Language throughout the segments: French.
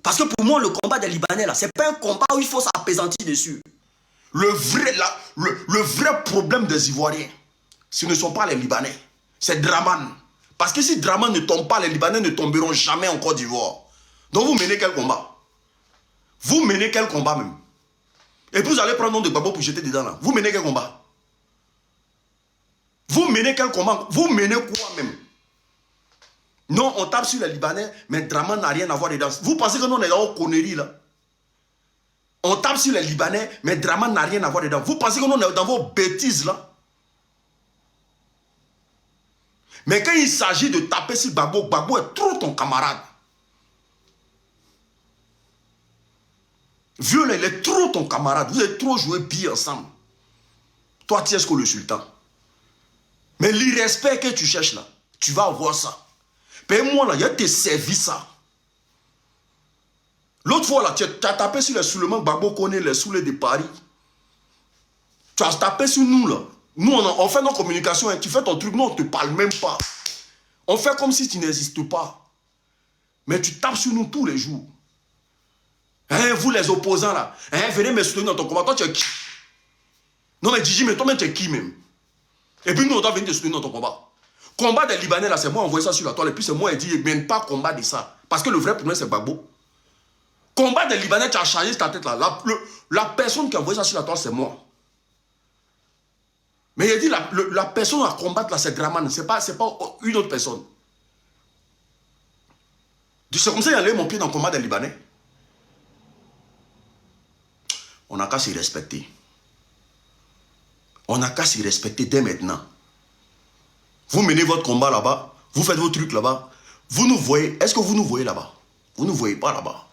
Parce que pour moi, le combat des Libanais, là, c'est pas un combat où il faut s'apaisantir dessus. Le vrai problème des Ivoiriens, ce ne sont pas les Libanais, c'est Draman. Parce que si Draman ne tombe pas, les Libanais ne tomberont jamais en Côte d'Ivoire. Donc vous menez quel combat? Vous menez quel combat même? Et puis vous allez prendre le nom de Gbagbo pour jeter dedans là. Vous menez quel combat? Vous menez quel combat? Vous menez quoi même? Non, on tape sur les Libanais, mais Draman n'a rien à voir dedans. Vous pensez que nous on est dans une connerie là? On tape sur les Libanais, mais Draman n'a rien à voir dedans. Vous pensez que nous on est dans vos bêtises là? Mais quand il s'agit de taper sur Gbagbo, Gbagbo est trop ton camarade. Vieux là, il est trop ton camarade. Vous avez trop joué bien ensemble. Toi, tu es ce que le sultan. Mais l'irrespect que tu cherches là, tu vas avoir ça. Paye-moi là, il a te servi ça. L'autre fois là, tu as tapé sur les soulements Gbagbo connaît les soulets de Paris. Tu as tapé sur nous là. Nous, on fait nos communications. Hein. Tu fais ton truc, nous, on ne te parle même pas. On fait comme si tu n'existes pas. Mais tu tapes sur nous tous les jours. Hein, vous les opposants là, hein, venez me soutenir dans ton combat. Toi, tu es qui? Non, mais Gigi, mais toi-même, tu es qui même? Et puis nous, on doit venir te soutenir dans ton combat. Combat des Libanais là, c'est moi envoyé ça sur la toile. Et puis c'est moi qui dit, mène pas combat de ça. Parce que le vrai problème, c'est Gbagbo. Combat des Libanais, tu as chargé ta tête là. La personne qui a envoyé ça sur la toile, c'est moi. Mais il a dit, la personne à combattre là, c'est Draman. C'est pas une autre personne. C'est comme ça qu'il a levé mon pied dans le combat des Libanais. On n'a qu'à se respecter. On n'a qu'à se respecter dès maintenant. Vous menez votre combat là-bas, vous faites vos trucs là-bas. Vous nous voyez, est-ce que vous nous voyez là-bas? Vous ne nous voyez pas là-bas.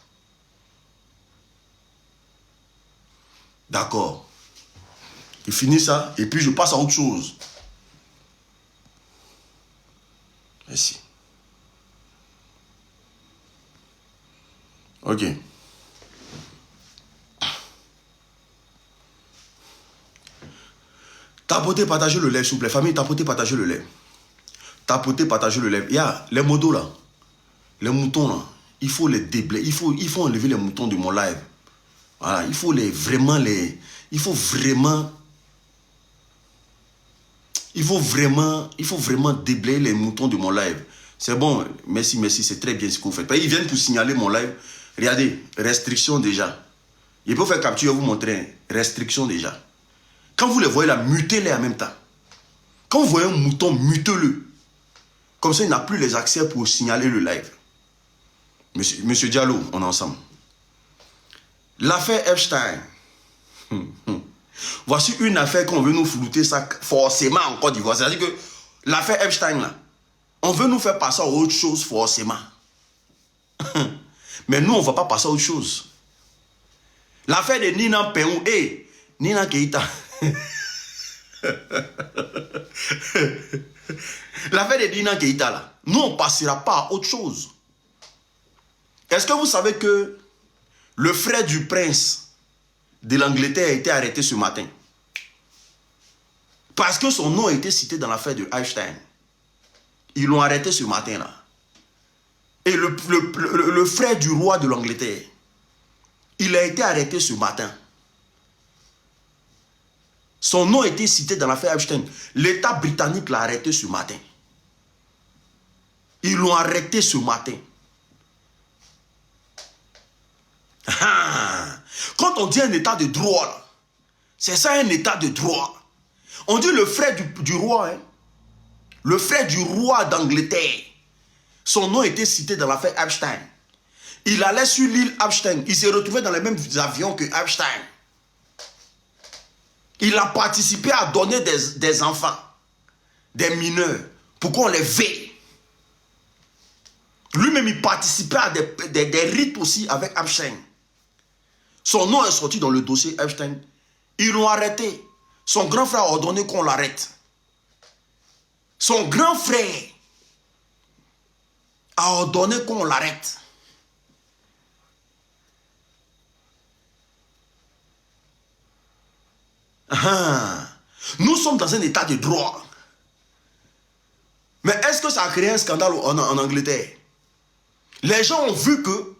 D'accord. Je finis ça et puis je passe à autre chose. Merci. Ok. Tapotez, partagez le lait, s'il vous plaît. Famille, tapotez, partagez le lait. Tapotez, partagez le lait. Il y a les modos là. Les moutons là. Il faut les déblayer. Il faut enlever les moutons de mon live. Voilà. Il faut vraiment déblayer les moutons de mon live. C'est bon. Merci, merci. C'est très bien ce que vous faites. Ils viennent pour signaler mon live. Regardez. Restriction déjà. Je peux faire capture et vous montrer. Restriction déjà. Quand vous les voyez là, mutez-les en même temps. Quand vous voyez un mouton, mutez-le. Comme ça, il n'a plus les accès pour signaler le live. Monsieur Diallo, on est ensemble. L'affaire Epstein. Voici une affaire qu'on veut nous flouter ça forcément en Côte d'Ivoire. C'est-à-dire que l'affaire Epstein, là, on veut nous faire passer à autre chose forcément. Mais nous, on ne va pas passer à autre chose. L'affaire de Nina Peou et Nina Keïta. L'affaire de Nina Keïta, là, nous, on ne passera pas à autre chose. Est-ce que vous savez que le frère du prince de l'Angleterre a été arrêté ce matin? Parce que son nom a été cité dans l'affaire de Epstein. Ils l'ont arrêté ce matin-là. Et le frère du roi de l'Angleterre, il a été arrêté ce matin. Son nom a été cité dans l'affaire Epstein. L'État britannique l'a arrêté ce matin. Ils l'ont arrêté ce matin. Quand on dit un état de droit, c'est ça un état de droit. On dit le frère du roi, hein? Le frère du roi d'Angleterre. Son nom était cité dans l'affaire Epstein. Il allait sur l'île Epstein. Il s'est retrouvé dans les mêmes avions que Epstein. Il a participé à donner des enfants, des mineurs, pour qu'on les veille. Lui-même, il participait à des rites aussi avec Epstein. Son nom est sorti dans le dossier Epstein. Ils l'ont arrêté. Son grand frère a ordonné qu'on l'arrête. Son grand frère a ordonné qu'on l'arrête. Nous sommes dans un état de droit. Mais est-ce que ça a créé un scandale en Angleterre? Les gens ont vu que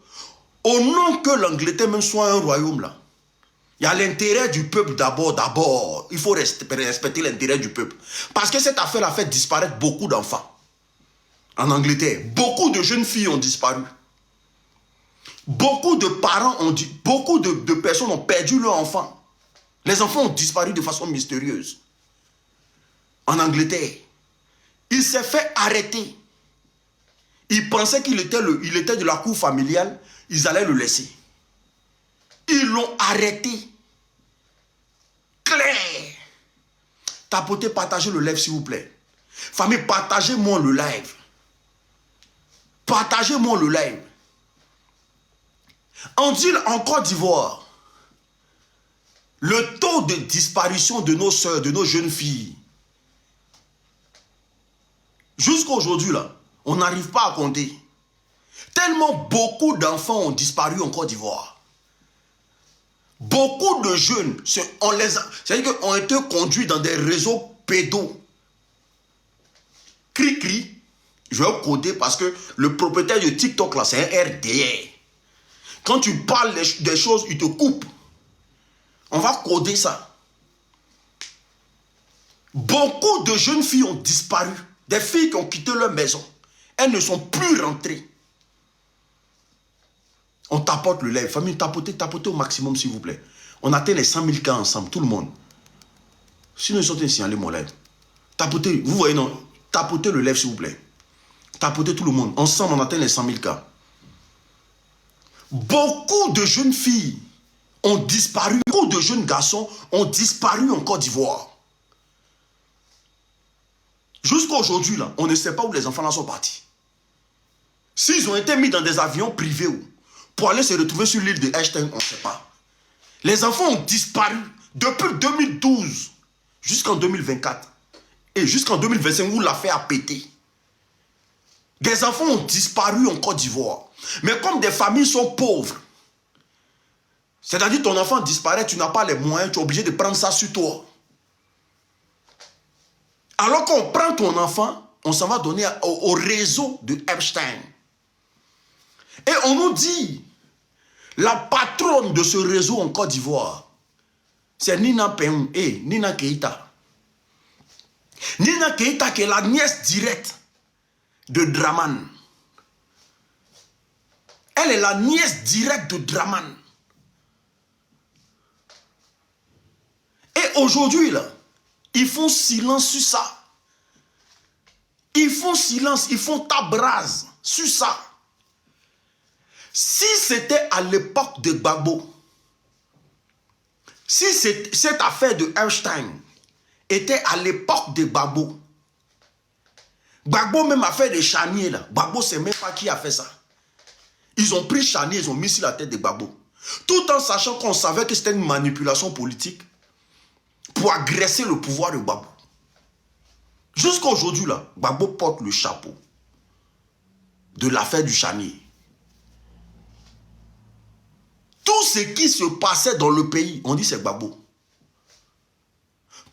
Au nom que l'Angleterre même soit un royaume là, il y a l'intérêt du peuple d'abord. Il faut respecter l'intérêt du peuple. Parce que cette affaire a fait disparaître beaucoup d'enfants. En Angleterre, beaucoup de jeunes filles ont disparu. Beaucoup de parents ont dit, beaucoup de personnes ont perdu leurs enfants. Les enfants ont disparu de façon mystérieuse. En Angleterre, il s'est fait arrêter. Ils pensaient qu'il était de la cour familiale, ils allaient le laisser. Ils l'ont arrêté. Clair. Tapotez, partagez le live s'il vous plaît. Famille, partagez-moi le live. Partagez-moi le live. On dit en Côte d'Ivoire, le taux de disparition de nos soeurs, de nos jeunes filles, jusqu'à aujourd'hui, là, on n'arrive pas à compter. Tellement beaucoup d'enfants ont disparu en Côte d'Ivoire. Beaucoup de jeunes, c'est-à-dire qu'on a été conduits dans des réseaux pédos. Cri-cri, je vais coder parce que le propriétaire de TikTok, là, c'est un RDR. Quand tu parles des choses, il te coupe. On va coder ça. Beaucoup de jeunes filles ont disparu. Des filles qui ont quitté leur maison. Elles ne sont plus rentrées. On tapote le live. Famille, tapotez au maximum, s'il vous plaît. On atteint les 100 000 cas ensemble, tout le monde. Sinon, ils sont signalés mon live. Tapotez, vous voyez, non? Tapotez le live, s'il vous plaît. Tapotez tout le monde. Ensemble, on atteint les 100 000 cas. Beaucoup de jeunes filles ont disparu. Beaucoup de jeunes garçons ont disparu en Côte d'Ivoire. Jusqu'à aujourd'hui, là, on ne sait pas où les enfants là sont partis. S'ils ont été mis dans des avions privés pour aller se retrouver sur l'île de Einstein, on ne sait pas. Les enfants ont disparu depuis 2012 jusqu'en 2024. Et jusqu'en 2025 où l'affaire a pété. Des enfants ont disparu en Côte d'Ivoire. Mais comme des familles sont pauvres, c'est-à-dire ton enfant disparaît, tu n'as pas les moyens, tu es obligé de prendre ça sur toi. Alors qu'on prend ton enfant, on s'en va donner au réseau de Epstein. Et on nous dit, la patronne de ce réseau en Côte d'Ivoire, c'est Nina Peum et Nina Keïta. Nina Keïta qui est la nièce directe de Draman. Elle est la nièce directe de Draman. Et aujourd'hui, là, ils font silence sur ça. Ils font silence, ils font table rase sur ça. Si c'était à l'époque de Gbagbo, si cette affaire de Einstein était à l'époque de Gbagbo, Gbagbo même a fait des charniers là. Gbagbo ne sait même pas qui a fait ça. Ils ont pris charnier, ils ont mis sur la tête de Gbagbo. Tout en sachant qu'on savait que c'était une manipulation politique pour agresser le pouvoir de Gbagbo. Jusqu'à aujourd'hui, là, Gbagbo porte le chapeau de l'affaire du charnier. Tout ce qui se passait dans le pays, on dit c'est Gbagbo.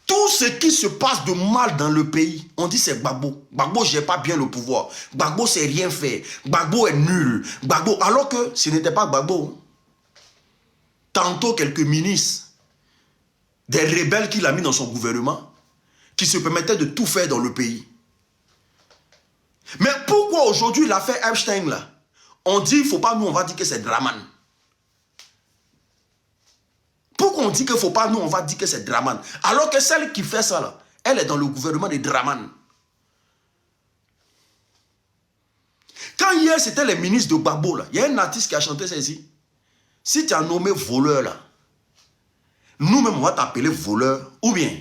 Tout ce qui se passe de mal dans le pays, on dit c'est Gbagbo. Gbagbo ne gère pas bien le pouvoir. Gbagbo ne sait rien faire. Gbagbo est nul. Gbagbo, alors que ce n'était pas Gbagbo. Tantôt quelques ministres, des rebelles qu'il a mis dans son gouvernement, qui se permettaient de tout faire dans le pays. Mais pourquoi aujourd'hui l'affaire Epstein là, on dit il ne faut pas, nous on va dire que c'est Draman. Pourquoi on dit qu'il ne faut pas, nous on va dire que c'est Draman. Alors que celle qui fait ça là, elle est dans le gouvernement de Draman. Quand hier c'était les ministres de Gbagbo là, il y a un artiste qui a chanté ça ici. Si tu as nommé voleur là, nous-mêmes on va t'appeler voleur ou bien.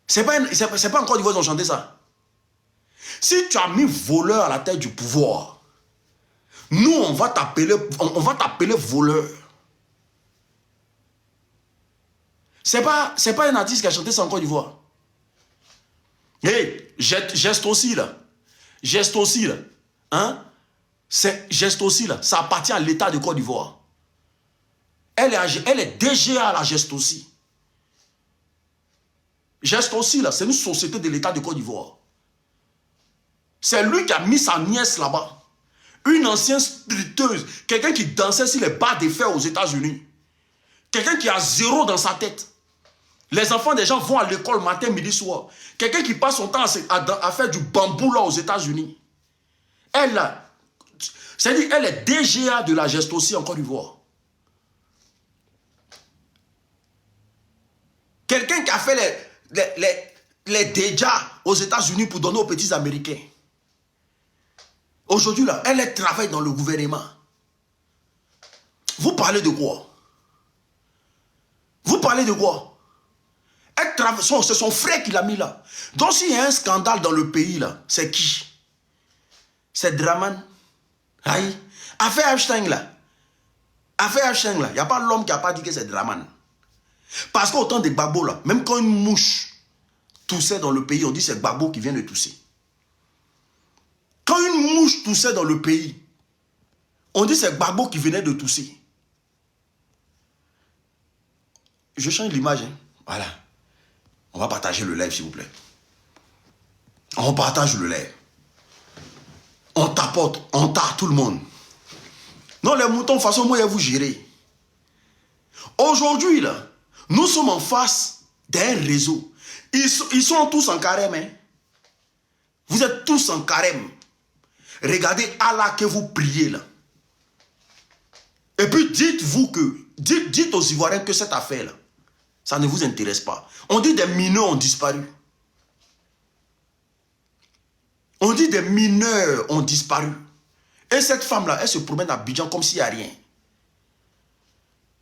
C'est pas en Côte d'Ivoire qu'ils ont chanté ça. Si tu as mis voleur à la tête du pouvoir, nous on va t'appeler voleur. C'est pas un artiste qui a chanté ça en Côte d'Ivoire. Hey, geste aussi là. Geste aussi là. Hein? Geste aussi là. Ça appartient à l'État de Côte d'Ivoire. Elle est DGA à la Geste aussi. Geste aussi là, c'est une société de l'État de Côte d'Ivoire. C'est lui qui a mis sa nièce là-bas. Une ancienne stricteuse. Quelqu'un qui dansait sur les barres de fer aux États-Unis. Quelqu'un qui a zéro dans sa tête. Les enfants des gens vont à l'école matin, midi, soir. Quelqu'un qui passe son temps à faire du bambou là aux États-Unis. Elle, c'est-à-dire, elle est DGA de la geste aussi en Côte d'Ivoire. Quelqu'un qui a fait les dégâts aux États-Unis pour donner aux petits Américains. Aujourd'hui, là, elle travaille dans le gouvernement. Vous parlez de quoi? Vous parlez de quoi? C'est son frère qui l'a mis là. Donc, s'il y a un scandale dans le pays, là, c'est qui? C'est Draman. Aïe. Affaire Epstein, là. Affaire Epstein, là. Il n'y a pas l'homme qui n'a pas dit que c'est Draman. Parce qu'autant de Gbagbo, là, même quand une mouche toussait dans le pays, on dit c'est Gbagbo qui vient de tousser. Quand une mouche toussait dans le pays, on dit c'est Gbagbo qui venait de tousser. Je change l'image. Hein. Voilà. On va partager le live, s'il vous plaît. On partage le live. On tapote, on tape tout le monde. Non, les moutons, de toute façon, moi, vous gérer. Aujourd'hui, là, nous sommes en face d'un réseau. Ils sont tous en carême. Hein. Vous êtes tous en carême. Regardez Allah que vous priez là. Et puis dites-vous que, dites aux Ivoiriens que cette affaire là, ça ne vous intéresse pas. On dit des mineurs ont disparu. On dit des mineurs ont disparu. Et cette femme-là, elle se promène à Abidjan comme s'il n'y a rien.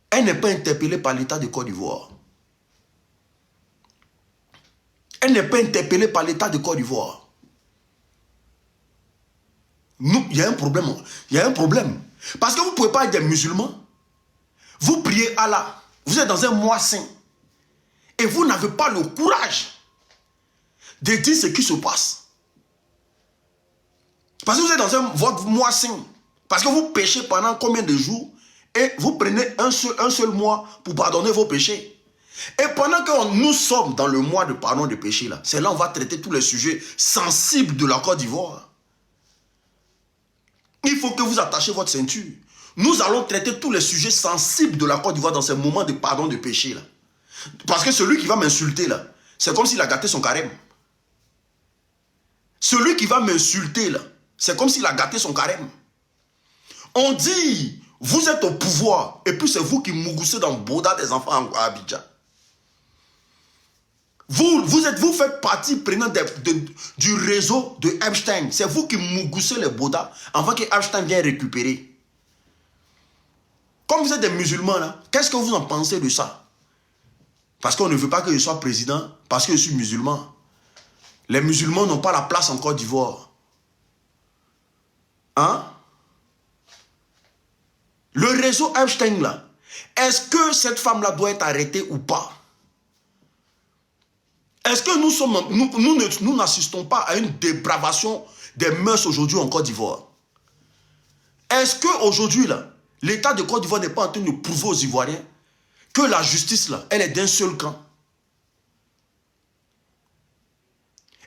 Elle n'est pas interpellée par l'État de Côte d'Ivoire. Elle n'est pas interpellée par l'État de Côte d'Ivoire. Il y a un problème. Il y a un problème. Parce que vous ne pouvez pas être des musulmans. Vous priez Allah. Vous êtes dans un mois saint. Et vous n'avez pas le courage de dire ce qui se passe. Parce que vous êtes dans votre mois saint. Parce que vous péchez pendant combien de jours. Et vous prenez un seul mois pour pardonner vos péchés. Et pendant que nous sommes dans le mois de pardon de péché, là, c'est là où on va traiter tous les sujets sensibles de la Côte d'Ivoire. Il faut que vous attachiez votre ceinture. Nous allons traiter tous les sujets sensibles de la Côte d'Ivoire dans ces moments de pardon de péché. Là. Parce que celui qui va m'insulter, là, c'est comme s'il a gâté son carême. Celui qui va m'insulter, là, c'est comme s'il a gâté son carême. On dit, vous êtes au pouvoir, et puis c'est vous qui mougoussez dans le Boda des enfants à Abidjan. Vous faites partie prenante du réseau de Epstein. C'est vous qui mougoussez les Boda avant que Epstein vienne récupérer. Comme vous êtes des musulmans, là, qu'est-ce que vous en pensez de ça? Parce qu'on ne veut pas que je sois président, parce que je suis musulman. Les musulmans n'ont pas la place en Côte d'Ivoire. Hein? Le réseau Epstein, là, est-ce que cette femme-là doit être arrêtée ou pas? Est-ce que nous n'assistons pas à une dépravation des mœurs aujourd'hui en Côte d'Ivoire? Est-ce qu'aujourd'hui, l'État de Côte d'Ivoire n'est pas en train de prouver aux Ivoiriens que la justice, là, elle est d'un seul camp?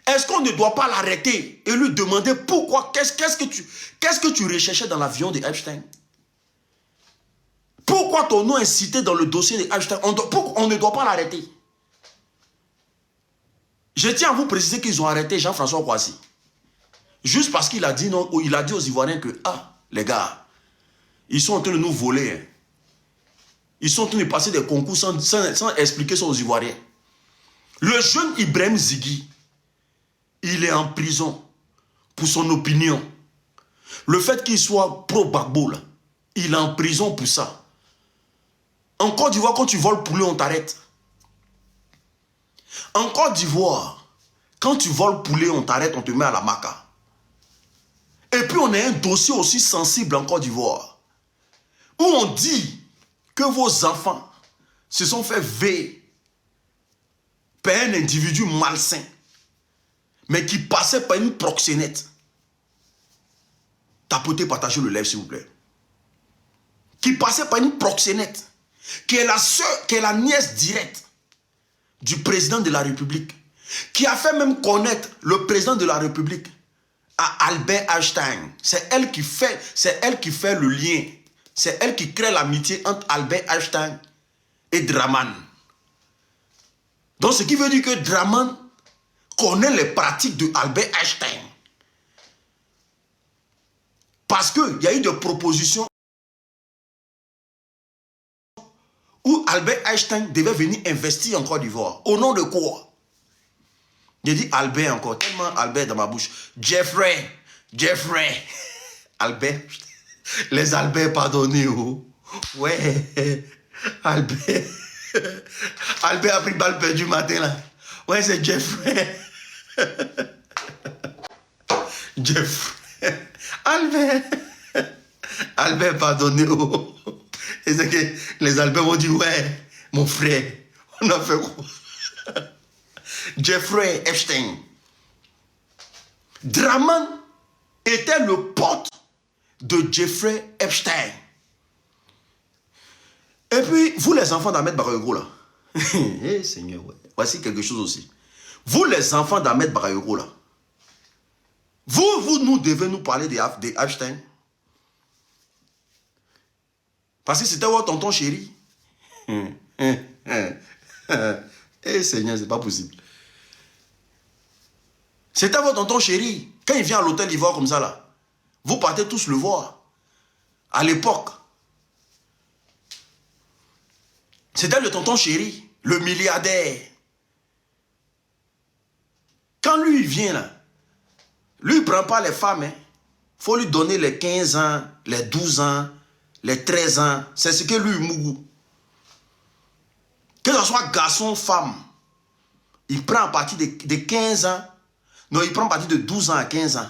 Est-ce qu'on ne doit pas l'arrêter et lui demander pourquoi, qu'est-ce que tu recherchais dans l'avion de Epstein? Pourquoi ton nom est cité dans le dossier de Epstein? On ne doit pas l'arrêter. Je tiens à vous préciser qu'ils ont arrêté Jean-François Kouassi. Juste parce qu'il a dit non, il a dit aux Ivoiriens que, ah, les gars, ils sont en train de nous voler. Hein. Ils sont en train de passer des concours sans expliquer ça aux Ivoiriens. Le jeune Ibrahim Zigui, il est en prison pour son opinion. Le fait qu'il soit pro-Gbagbo, il est en prison pour ça. En Côte d'Ivoire, quand tu voles poulet, on t'arrête. En Côte d'Ivoire, quand tu voles poulet, on t'arrête, on te met à la maca. Et puis on a un dossier aussi sensible en Côte d'Ivoire, où on dit que vos enfants se sont fait veiller par un individu malsain, mais qui passait par une proxénète. Tapotez, partagez le live s'il vous plaît. Qui passait par une proxénète, qui est la sœur, qui est la nièce directe du président de la République, qui a fait même connaître le président de la République à Albert Einstein. C'est elle qui fait le lien. C'est elle qui crée l'amitié entre Albert Einstein et Draman. Donc, ce qui veut dire que Draman connaît les pratiques de Albert Einstein. Parce qu'il y a eu des propositions où Albert Einstein devait venir investir en Côte d'Ivoire. Au nom de quoi? J'ai dit Albert encore, tellement Albert dans ma bouche. Jeffrey. Albert. Les Albert pardonnés. Oh. Ouais. Albert. Albert a pris balle perdue matin là. Ouais, c'est Jeffrey. Jeffrey. Albert. Albert pardonné. Oh. Et c'est que les Albert vont dire, ouais, mon frère, on a fait quoi? Jeffrey Epstein. Draman était le pote de Jeffrey Epstein. Et puis, vous les enfants d'Ahmed Barayogo là, eh Seigneur, ouais. Voici quelque chose aussi. Vous les enfants d'Ahmed Barayogo là, vous nous devez nous parler des Epstein. Parce que c'était votre tonton chéri. Eh Seigneur, c'est pas possible. C'était votre tonton chéri. Quand il vient à l'hôtel Ivoire comme ça là, vous partez tous le voir. À l'époque. C'était le tonton chéri, le milliardaire. Quand lui il vient là, lui il ne prend pas les femmes. Il faut lui donner les 15 ans, les 12 ans, les 13 ans. C'est ce que lui Mougou. Que ce soit garçon, femme, il prend à partir de 15 ans. Non, il prend à partir de 12 ans à 15 ans.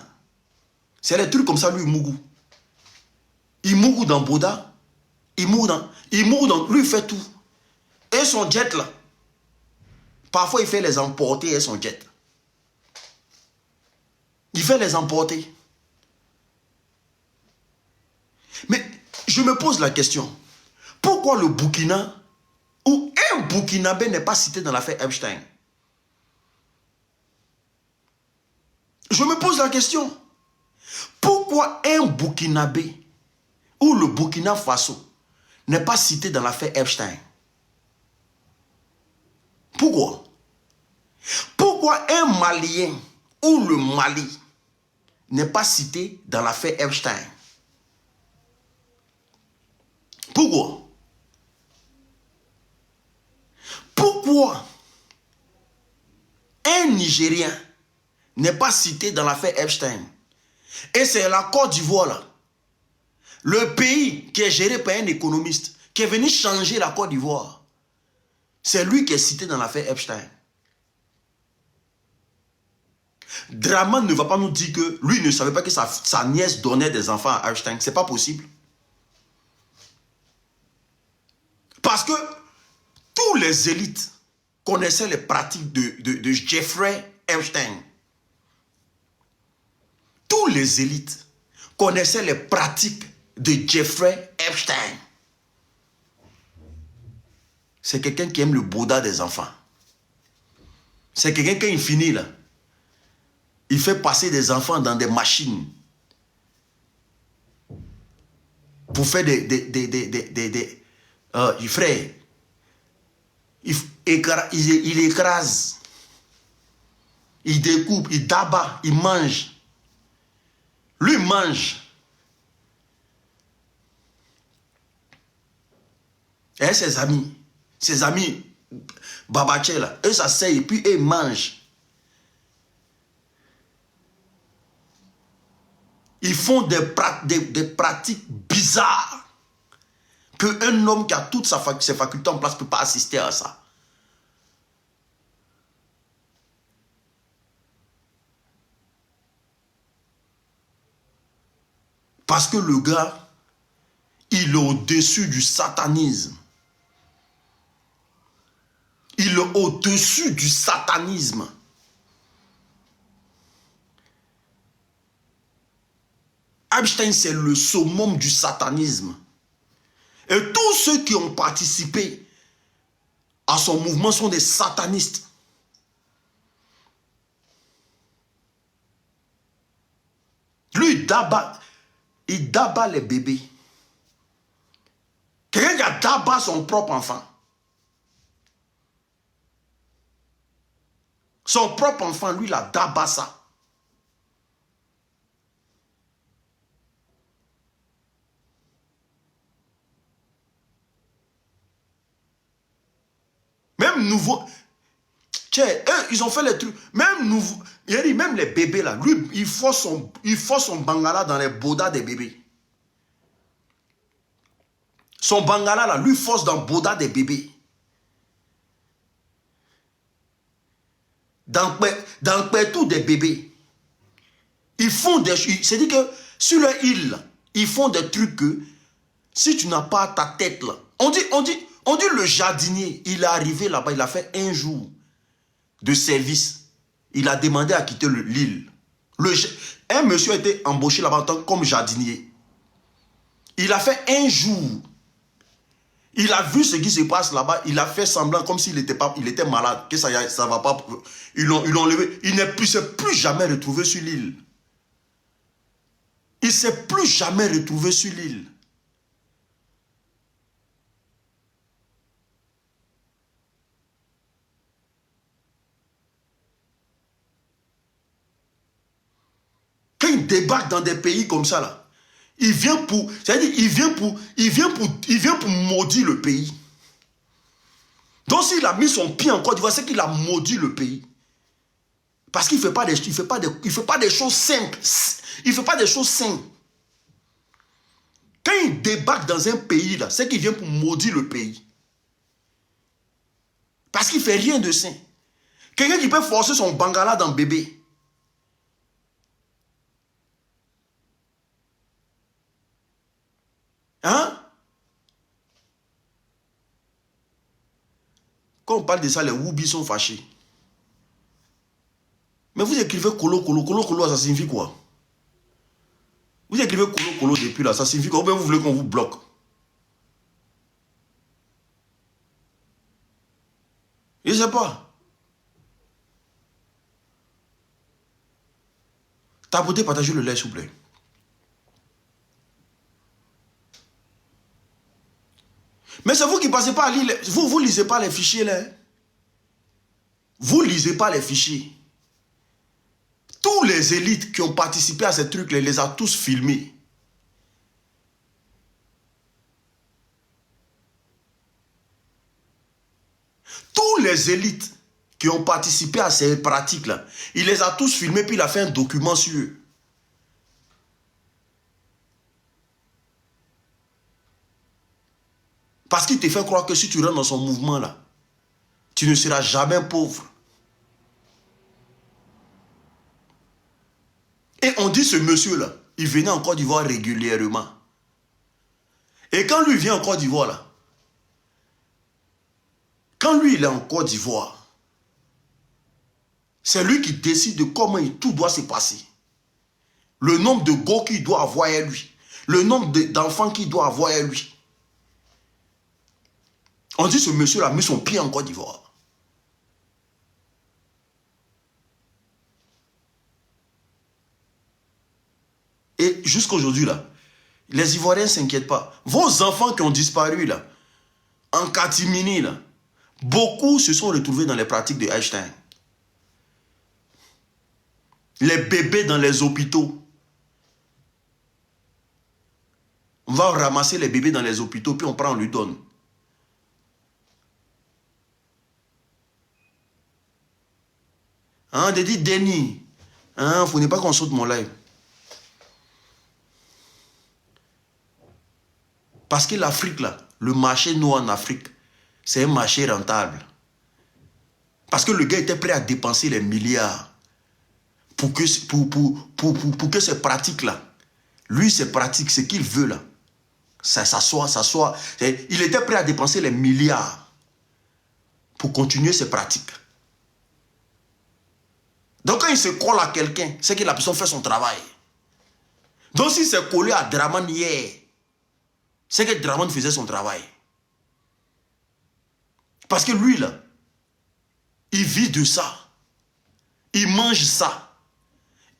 C'est les trucs comme ça, lui, Mougou. Il Mougou dans Boda. Il Mougou dans... Lui, il fait tout. Et son jet, là. Parfois, il fait les emporter et son jet. Il fait les emporter. Mais je me pose la question. Pourquoi le Burkina ou un Burkinabé n'est pas cité dans l'affaire Epstein? Je me pose la question. Pourquoi un Burkinabé ou le Burkina Faso n'est pas cité dans l'affaire Epstein? Pourquoi? Pourquoi un Malien ou le Mali n'est pas cité dans l'affaire Epstein? Pourquoi? Pourquoi un Nigérien n'est pas cité dans l'affaire Epstein? Et c'est la Côte d'Ivoire là, le pays qui est géré par un économiste, qui est venu changer la Côte d'Ivoire. C'est lui qui est cité dans l'affaire Epstein. Draman ne va pas nous dire que lui ne savait pas que sa nièce donnait des enfants à Epstein. C'est pas possible. Parce que tous les élites connaissaient les pratiques de Jeffrey Epstein. Tous les élites connaissaient les pratiques de Jeffrey Epstein. C'est quelqu'un qui aime le Bouddha des enfants. C'est quelqu'un qui, quand il finit là, il fait passer des enfants dans des machines pour faire frère, il écrase, il découpe, il tabac, il mange. Lui mange. Et ses amis Babaché là, eux s'asseyent et puis eux mangent. Ils font des pratiques bizarres qu'un homme qui a toutes ses facultés en place ne peut pas assister à ça. Parce que le gars, il est au-dessus du satanisme. Il est au-dessus du satanisme. Epstein, c'est le summum du satanisme. Et tous ceux qui ont participé à son mouvement sont des satanistes. il d'abat les bébés. Quelqu'un qui a d'abat son propre enfant. Son propre enfant, lui, il a d'abat ça. Même nouveau... Tiens, eux, ils ont fait les trucs. Même nouveau... Il dit, même les bébés là, lui, il faut son bangala dans les bodas des bébés. Son bangala là, lui force dans le boda des bébés. Dans le pétou des bébés. Ils font des... C'est-à-dire que sur leur île, ils font des trucs que si tu n'as pas ta tête là... On dit le jardinier, il est arrivé là-bas, il a fait un jour de service. Il a demandé à quitter l'île. Un monsieur a été embauché là-bas comme jardinier. Il a fait un jour. Il a vu ce qui se passe là-bas. Il a fait semblant comme s'il était malade. Que ça va pas. Ils l'ont enlevé. Il ne s'est plus jamais retrouvé sur l'île. Il ne s'est plus jamais retrouvé sur l'île. Quand il débarque dans des pays comme ça, là, il vient pour... C'est-à-dire, il vient pour maudire le pays. Donc, s'il a mis son pied en Côte d'Ivoire, c'est qu'il a maudit le pays. Parce qu'il ne fait pas des choses simples. Il ne fait pas des choses simples. Quand il débarque dans un pays, là, c'est qu'il vient pour maudire le pays. Parce qu'il ne fait rien de sain. Quelqu'un qui peut forcer son bangala dans le bébé. Hein? Quand on parle de ça, les Woubis sont fâchés. Mais vous écrivez Kolo Kolo. Kolo Kolo, ça signifie quoi? Vous écrivez Kolo Kolo depuis là, ça signifie quoi? Ou bien vous voulez qu'on vous bloque? Je ne sais pas. Tapotez, partagez le lait, s'il vous plaît. Mais c'est vous qui ne passez pas à lire. Vous ne lisez pas les fichiers là. Vous ne lisez pas les fichiers. Tous les élites qui ont participé à ces trucs, les a tous filmés. Tous les élites qui ont participé à ces pratiques-là, il les a tous filmés, puis il a fait un document sur eux. Parce qu'il te fait croire que si tu rentres dans son mouvement là, tu ne seras jamais pauvre. Et on dit ce monsieur là, il venait en Côte d'Ivoire régulièrement. Et quand lui vient en Côte d'Ivoire là, quand lui il est en Côte d'Ivoire, c'est lui qui décide de comment tout doit se passer. Le nombre de go qu'il doit avoir à lui. Le nombre d'enfants qu'il doit avoir à lui. On dit ce monsieur là a mis son pied en Côte d'Ivoire. Et jusqu'à aujourd'hui là, les Ivoiriens ne s'inquiètent pas. Vos enfants qui ont disparu là, en catimini là, beaucoup se sont retrouvés dans les pratiques de Einstein. Les bébés dans les hôpitaux. On va ramasser les bébés dans les hôpitaux, puis on prend, on lui donne. Hein, dit Denis, hein, il ne faut pas qu'on saute mon live. Parce que l'Afrique, là, le marché noir en Afrique, c'est un marché rentable. Parce que le gars était prêt à dépenser les milliards pour que ces pratiques-là, lui, ces pratiques, ce qu'il veut là, ça soit. Il était prêt à dépenser les milliards pour continuer ces pratiques. Donc quand il se colle à quelqu'un, c'est que la personne fait son travail. Donc s'il s'est collé à Draman hier, c'est que Draman faisait son travail. Parce que lui là, il vit de ça. Il mange ça.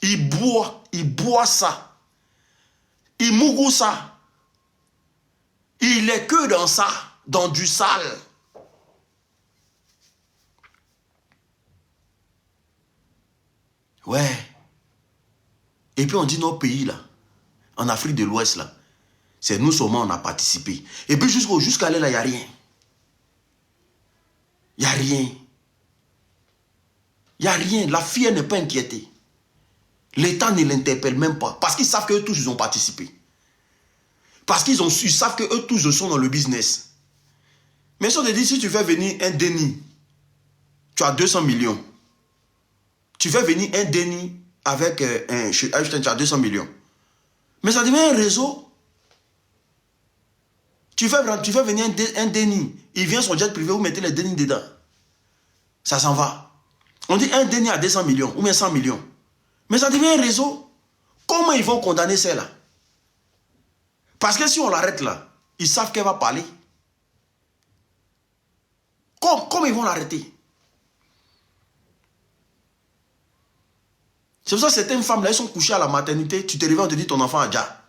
Il boit ça. Il mougou ça. Il est que dans ça, dans du sale. Ouais. Et puis on dit nos pays là, en Afrique de l'Ouest là, c'est nous seulement on a participé. Et puis jusqu'à là, il n'y a rien. Il n'y a rien. Il n'y a rien. La fille n'est pas inquiétée. L'État ne l'interpelle même pas. Parce qu'ils savent qu'eux tous, ils ont participé. Parce qu'ils savent qu'eux tous, ils sont dans le business. Mais si on te dit, si tu fais venir un déni, tu as 200 millions. Tu fais venir un déni avec tu as 200 millions. Mais ça devient un réseau. Tu fais venir un déni. Il vient son jet privé, vous mettez les dénis dedans. Ça s'en va. On dit un déni à 200 millions ou bien 100 millions. Mais ça devient un réseau. Comment ils vont condamner celle-là? Parce que si on l'arrête là, ils savent qu'elle va parler. Comment ils vont l'arrêter? C'est pour ça que certaines femmes là, elles sont couchées à la maternité, tu te réveilles, on te dit ton enfant a déjà.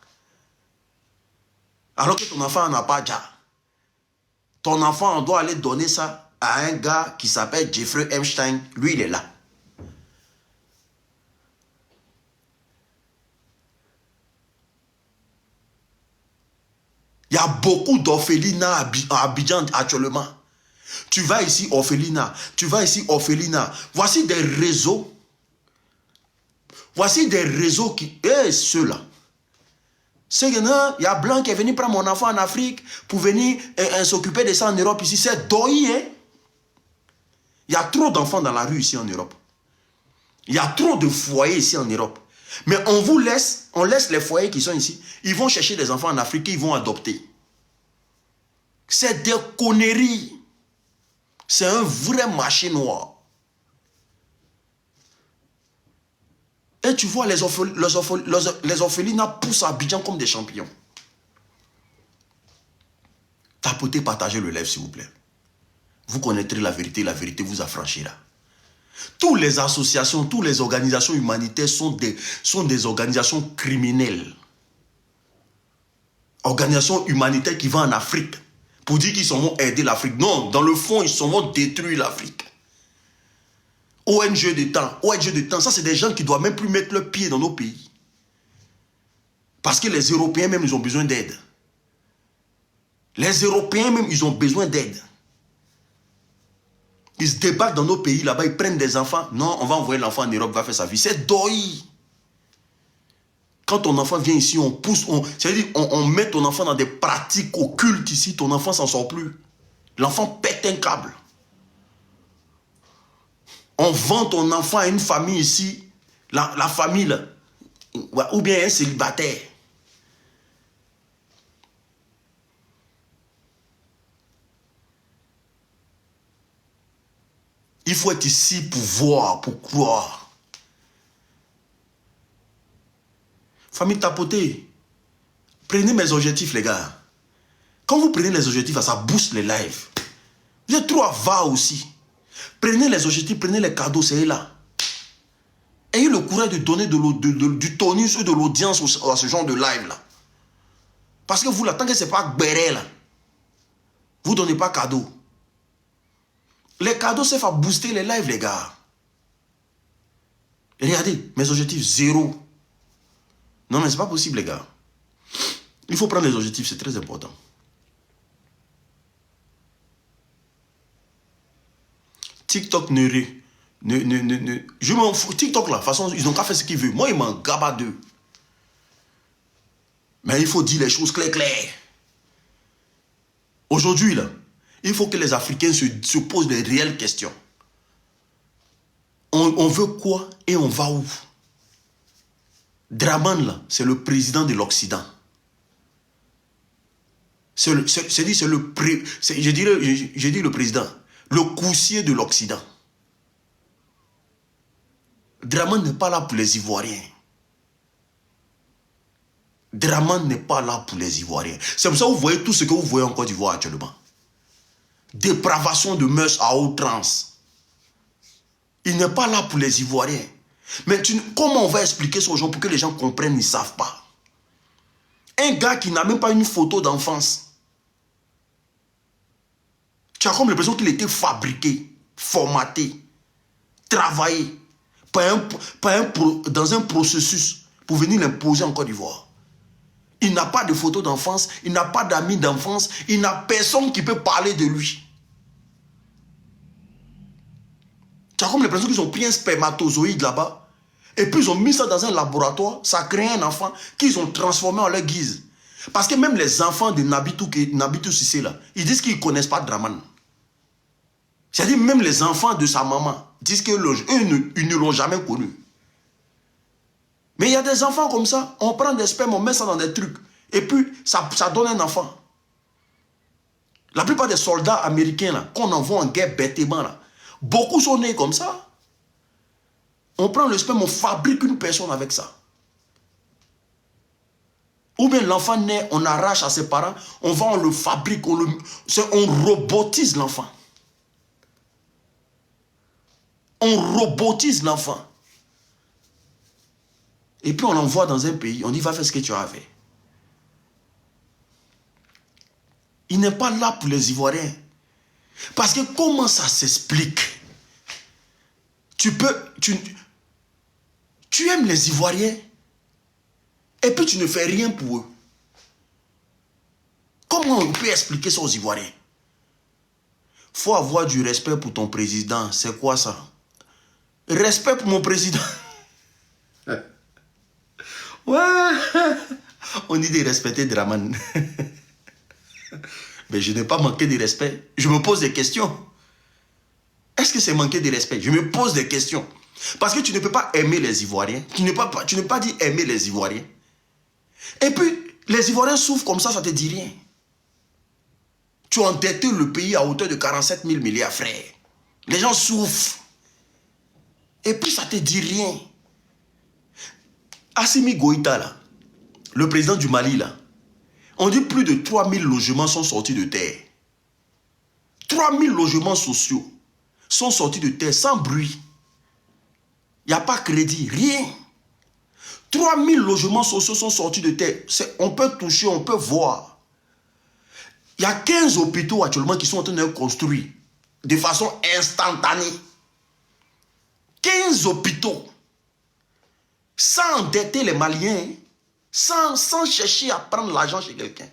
Alors que ton enfant n'a pas déjà. Ton enfant, on doit aller donner ça à un gars qui s'appelle Jeffrey Epstein. Lui, il est là. Il y a beaucoup d'orphelinats à Abidjan actuellement. Tu vas ici, orphelinat. Tu vas ici, orphelinat. Voici des réseaux. Voici des réseaux qui... Et ceux-là. Il y a Blanc qui est venu prendre mon enfant en Afrique pour venir s'occuper de ça en Europe ici. C'est doyi, hein? Il y a trop d'enfants dans la rue ici en Europe. Il y a trop de foyers ici en Europe. Mais on laisse les foyers qui sont ici. Ils vont chercher des enfants en Afrique et ils vont adopter. C'est des conneries. C'est un vrai marché noir. Et tu vois, les orphelinats poussent à Abidjan comme des champions. Tapotez, partagez le live, s'il vous plaît. Vous connaîtrez la vérité vous affranchira. Toutes les associations, toutes les organisations humanitaires sont des organisations criminelles. Organisations humanitaires qui vont en Afrique pour dire qu'ils s'en vont aider l'Afrique. Non, dans le fond, ils s'en vont détruire l'Afrique. ONG de temps, ça c'est des gens qui ne doivent même plus mettre leurs pieds dans nos pays. Parce que les Européens même, ils ont besoin d'aide. Les Européens même, ils ont besoin d'aide. Ils se débattent dans nos pays, là-bas, ils prennent des enfants. Non, on va envoyer l'enfant en Europe, va faire sa vie. C'est doyi. Quand ton enfant vient ici, on pousse, c'est-à-dire on met ton enfant dans des pratiques occultes ici, ton enfant s'en sort plus. L'enfant pète un câble. On vend ton enfant à une famille ici, la famille, là, ou bien un célibataire. Il faut être ici pour voir, pour croire. Famille tapotée, prenez mes objectifs, les gars. Quand vous prenez les objectifs, ça booste les lives. Vous êtes trop avares aussi. Prenez les objectifs, prenez les cadeaux, c'est là. Ayez le courage de donner du tonus ou de l'audience à ce genre de live là. Parce que vous, là, tant que ce n'est pas gbéré là, vous ne donnez pas cadeau. Les cadeaux, c'est faire booster les lives, les gars. Regardez, mes objectifs, 0. Non, mais c'est pas possible, les gars. Il faut prendre les objectifs, c'est très important. TikTok je m'en fous. TikTok, là, de toute façon, ils n'ont qu'à faire ce qu'ils veulent. Moi, ils m'en gabent d'eux. Mais il faut dire les choses claires. Aujourd'hui, là, il faut que les Africains se posent des réelles questions. On veut quoi et on va où? Dramane, là, c'est le président de l'Occident. Je dis le président, le coussier de l'Occident. Dramane n'est pas là pour les Ivoiriens. Dramane n'est pas là pour les Ivoiriens. C'est pour ça que vous voyez tout ce que vous voyez en Côte d'Ivoire actuellement. Dépravation de mœurs à outrance. Il n'est pas là pour les Ivoiriens. Mais comment on va expliquer ça aux gens pour que les gens comprennent, ils ne savent pas. Un gars qui n'a même pas une photo d'enfance. Tu as comme l'impression qu'il était fabriqué, formaté, travaillé dans un processus pour venir l'imposer en Côte d'Ivoire. Il n'a pas de photo d'enfance, il n'a pas d'amis d'enfance, il n'a personne qui peut parler de lui. Tu as comme l'impression qu'ils ont pris un spermatozoïde là-bas et puis ils ont mis ça dans un laboratoire, ça a créé un enfant qu'ils ont transformé en leur guise. Parce que même les enfants de Nabitou Cissé là, ils disent qu'ils ne connaissent pas Dramane. C'est-à-dire même les enfants de sa maman disent qu'ils ne l'ont jamais connu. Mais il y a des enfants comme ça, on prend des spermes, on met ça dans des trucs et puis ça donne un enfant. La plupart des soldats américains là, qu'on envoie en guerre bêtement là, beaucoup sont nés comme ça. On prend le sperme, on fabrique une personne avec ça. Ou bien l'enfant naît, on arrache à ses parents, on va, on le fabrique, on robotise l'enfant. On robotise l'enfant. Et puis on l'envoie dans un pays, on dit va faire ce que tu as à faire. Il n'est pas là pour les Ivoiriens. Parce que comment ça s'explique? Tu aimes les Ivoiriens et puis tu ne fais rien pour eux. Comment on peut expliquer ça aux Ivoiriens? Il faut avoir du respect pour ton président. C'est quoi ça? Respect pour mon président. Ouais. On dit de respecter Dramane. Mais je n'ai pas manqué de respect. Je me pose des questions. Est-ce que c'est manquer de respect? Je me pose des questions. Parce que tu ne peux pas aimer les Ivoiriens. Tu ne peux pas dire aimer les Ivoiriens. Et puis, les Ivoiriens souffrent comme ça te dit rien. Tu as endetté le pays à hauteur de 47 000 milliards, frère. Les gens souffrent. Et puis, ça te dit rien. Assimi Goïta, là, le président du Mali, là, on dit plus de 3000 logements sont sortis de terre. 3000 logements sociaux sont sortis de terre sans bruit. Il n'y a pas crédit, rien. 3000 logements sociaux sont sortis de terre. On peut toucher, on peut voir. Il y a 15 hôpitaux actuellement qui sont en train de construire de façon instantanée. 15 hôpitaux. Sans endetter les Maliens, sans chercher à prendre l'argent chez quelqu'un.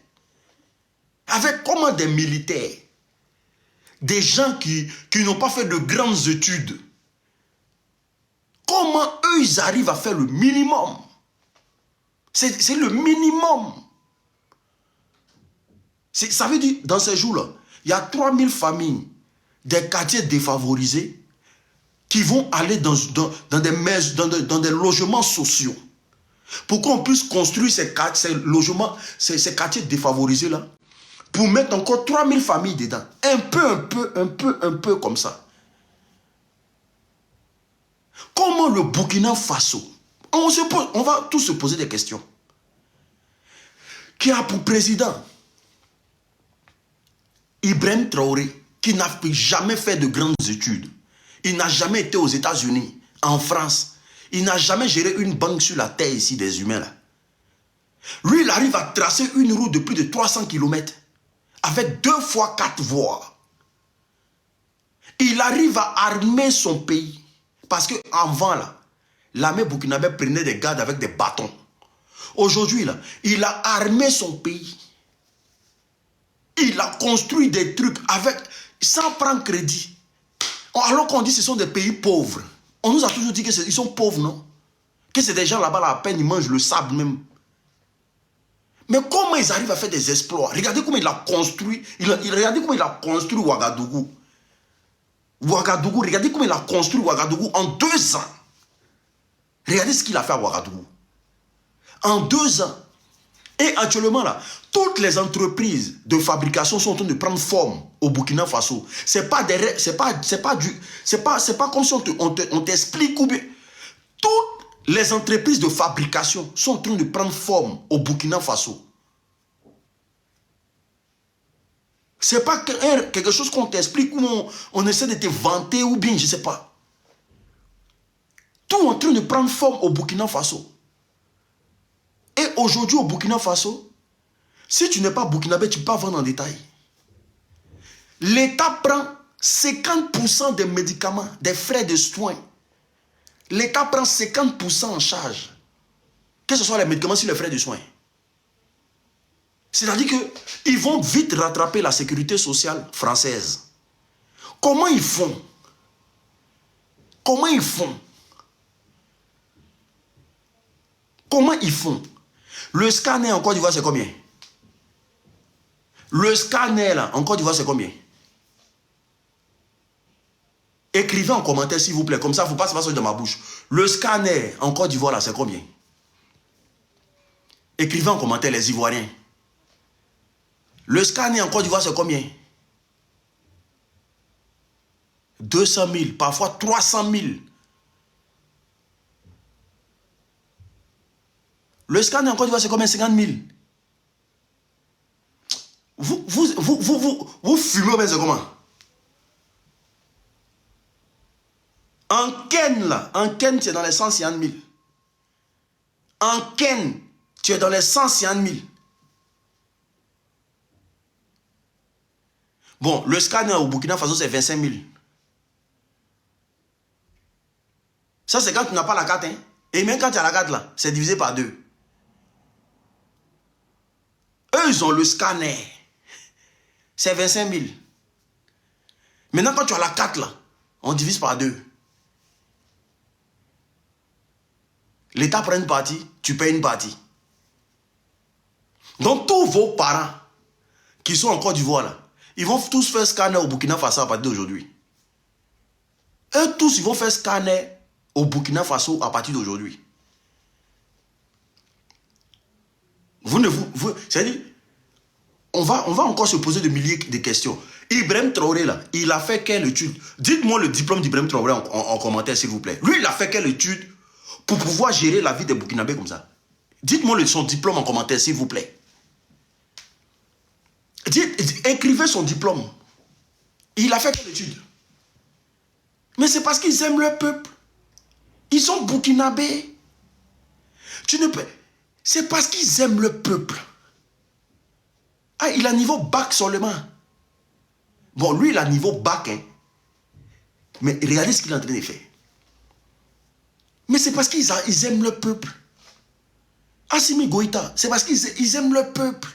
Avec comment des militaires, des gens qui n'ont pas fait de grandes études. Comment eux, ils arrivent à faire le minimum? C'est le minimum. Ça veut dire, dans ces jours-là, il y a 3000 familles des quartiers défavorisés qui vont aller dans des logements sociaux pour qu'on puisse construire ces logements, ces quartiers défavorisés-là, pour mettre encore 3000 familles dedans. Un peu comme ça. Comment le Burkina Faso, on va tous se poser des questions, qui a pour président Ibrahim Traoré, qui n'a jamais fait de grandes études. Il n'a jamais été aux États-Unis, en France. Il n'a jamais géré une banque sur la terre ici des humains là. Lui, il arrive à tracer une route de plus de 300 km avec 2 fois 4 voies. Il arrive à armer son pays. Parce qu'avant, l'armée burkinabé prenait des gardes avec des bâtons. Aujourd'hui, il a armé son pays. Il a construit des trucs sans prendre crédit. Alors qu'on dit que ce sont des pays pauvres. On nous a toujours dit qu'ils sont pauvres, non? Que c'est des gens là-bas, à peine, ils mangent le sable même. Mais comment ils arrivent à faire des exploits? Regardez comment il a construit. Regardez comment il a construit Ouagadougou. Regardez comment il a construit Ouagadougou en 2 ans. Regardez ce qu'il a fait à Ouagadougou. En 2 ans. Et actuellement, là, toutes les entreprises de fabrication sont en train de prendre forme au Burkina Faso. C'est pas comme si on t'explique ou bien. Toutes les entreprises de fabrication sont en train de prendre forme au Burkina Faso. C'est pas quelque chose qu'on t'explique ou on essaie de te vanter ou bien, je sais pas. Tout en train de prendre forme au Burkina Faso. Et aujourd'hui au Burkina Faso, Si tu n'es pas burkinabé, tu peux pas vendre en détail. L'État prend 50% des médicaments, des frais de soins. L'État prend 50% en charge. Que ce soit les médicaments sur les frais de soins. C'est-à-dire qu'ils vont vite rattraper la sécurité sociale française. Comment ils font? Comment ils font? Comment ils font? Le scanner en Côte d'Ivoire, c'est combien? Le scanner là, en Côte d'Ivoire, c'est combien? Écrivez en commentaire s'il vous plaît, comme ça, il ne faut pas se passer de ma bouche. Le scanner en Côte d'Ivoire là, c'est combien? Écrivez en commentaire les Ivoiriens. Le scanner en Côte d'Ivoire, c'est combien? 200 000, parfois 300 000. Le scanner en Côte d'Ivoire, c'est combien? 50 000. Vous fumez, mais c'est comment? En Ken, là, en Ken, tu es dans les 150 000. En Ken, tu es dans les 150 000. Bon, le scanner au Burkina Faso, c'est 25 000. Ça, c'est quand tu n'as pas la carte. Hein? Et même quand tu as la carte, là, c'est divisé par 2. Eux, ils ont le scanner. C'est 25 000. Maintenant, quand tu as la carte, là, on divise par 2. L'État prend une partie, tu payes une partie. Donc, tous vos parents qui sont en Côte d'Ivoire, là, ils vont tous faire scanner au Burkina Faso à partir d'aujourd'hui. Eux tous, ils vont faire scanner au Burkina Faso à partir d'aujourd'hui. C'est-à-dire, on va encore se poser de milliers de questions. Ibrahim Traoré, là, il a fait quelle étude? Dites-moi le diplôme d'Ibrahim Traoré en commentaire, s'il vous plaît. Lui, il a fait quelle étude pour pouvoir gérer la vie des Burkinabés comme ça? Dites-moi son diplôme en commentaire, s'il vous plaît. Écrivez son diplôme. Il a fait quelle étude? Mais c'est parce qu'ils aiment le peuple. Ils sont burkinabés. C'est parce qu'ils aiment le peuple. Ah, il a niveau bac seulement. Bon, lui, il a niveau bac. Hein. Mais regardez ce qu'il est en train de faire. Mais c'est parce qu'ils aiment le peuple. Assimi Goïta, c'est parce qu'ils aiment le peuple.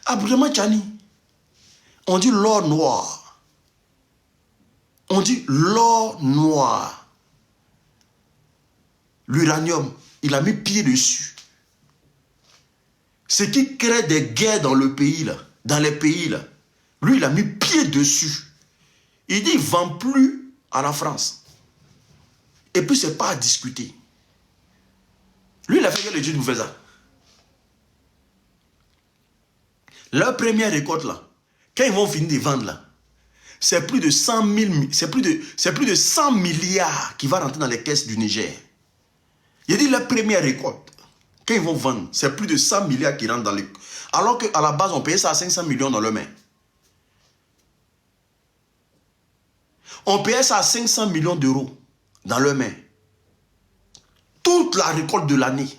Abdourahmane Tchani, on dit l'or noir. On dit l'or noir. L'uranium, il a mis pied dessus. Ce qui crée des guerres dans le pays, là, dans les pays, là, lui, il a mis pied dessus. Il dit, il ne vend plus à la France. Et puis, ce n'est pas à discuter. Lui, il a fait quelle étude pour faire ça? Leur première récolte, là, quand ils vont finir de vendre, là, c'est plus de 100 000, c'est plus de 100 milliards qui vont rentrer dans les caisses du Niger. Il dit leur première récolte, quand ils vont vendre, c'est plus de 100 milliards qui rentrent dans les... Alors qu'à la base, on payait ça à 500 millions dans leurs mains. On payait ça à 500 millions d'euros dans leurs mains. Toute la récolte de l'année,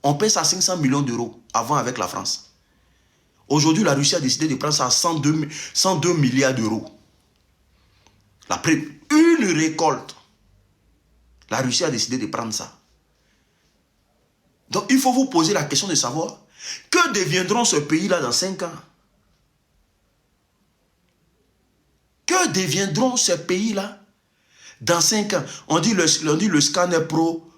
on paye ça à 500 millions d'euros avant avec la France. Aujourd'hui, la Russie a décidé de prendre ça à 102 milliards d'euros. Une récolte. La Russie a décidé de prendre ça. Donc, il faut vous poser la question de savoir que deviendront ce pays-là dans 5 ans? Que deviendront ce pays-là dans 5 ans? On dit le scanner pro,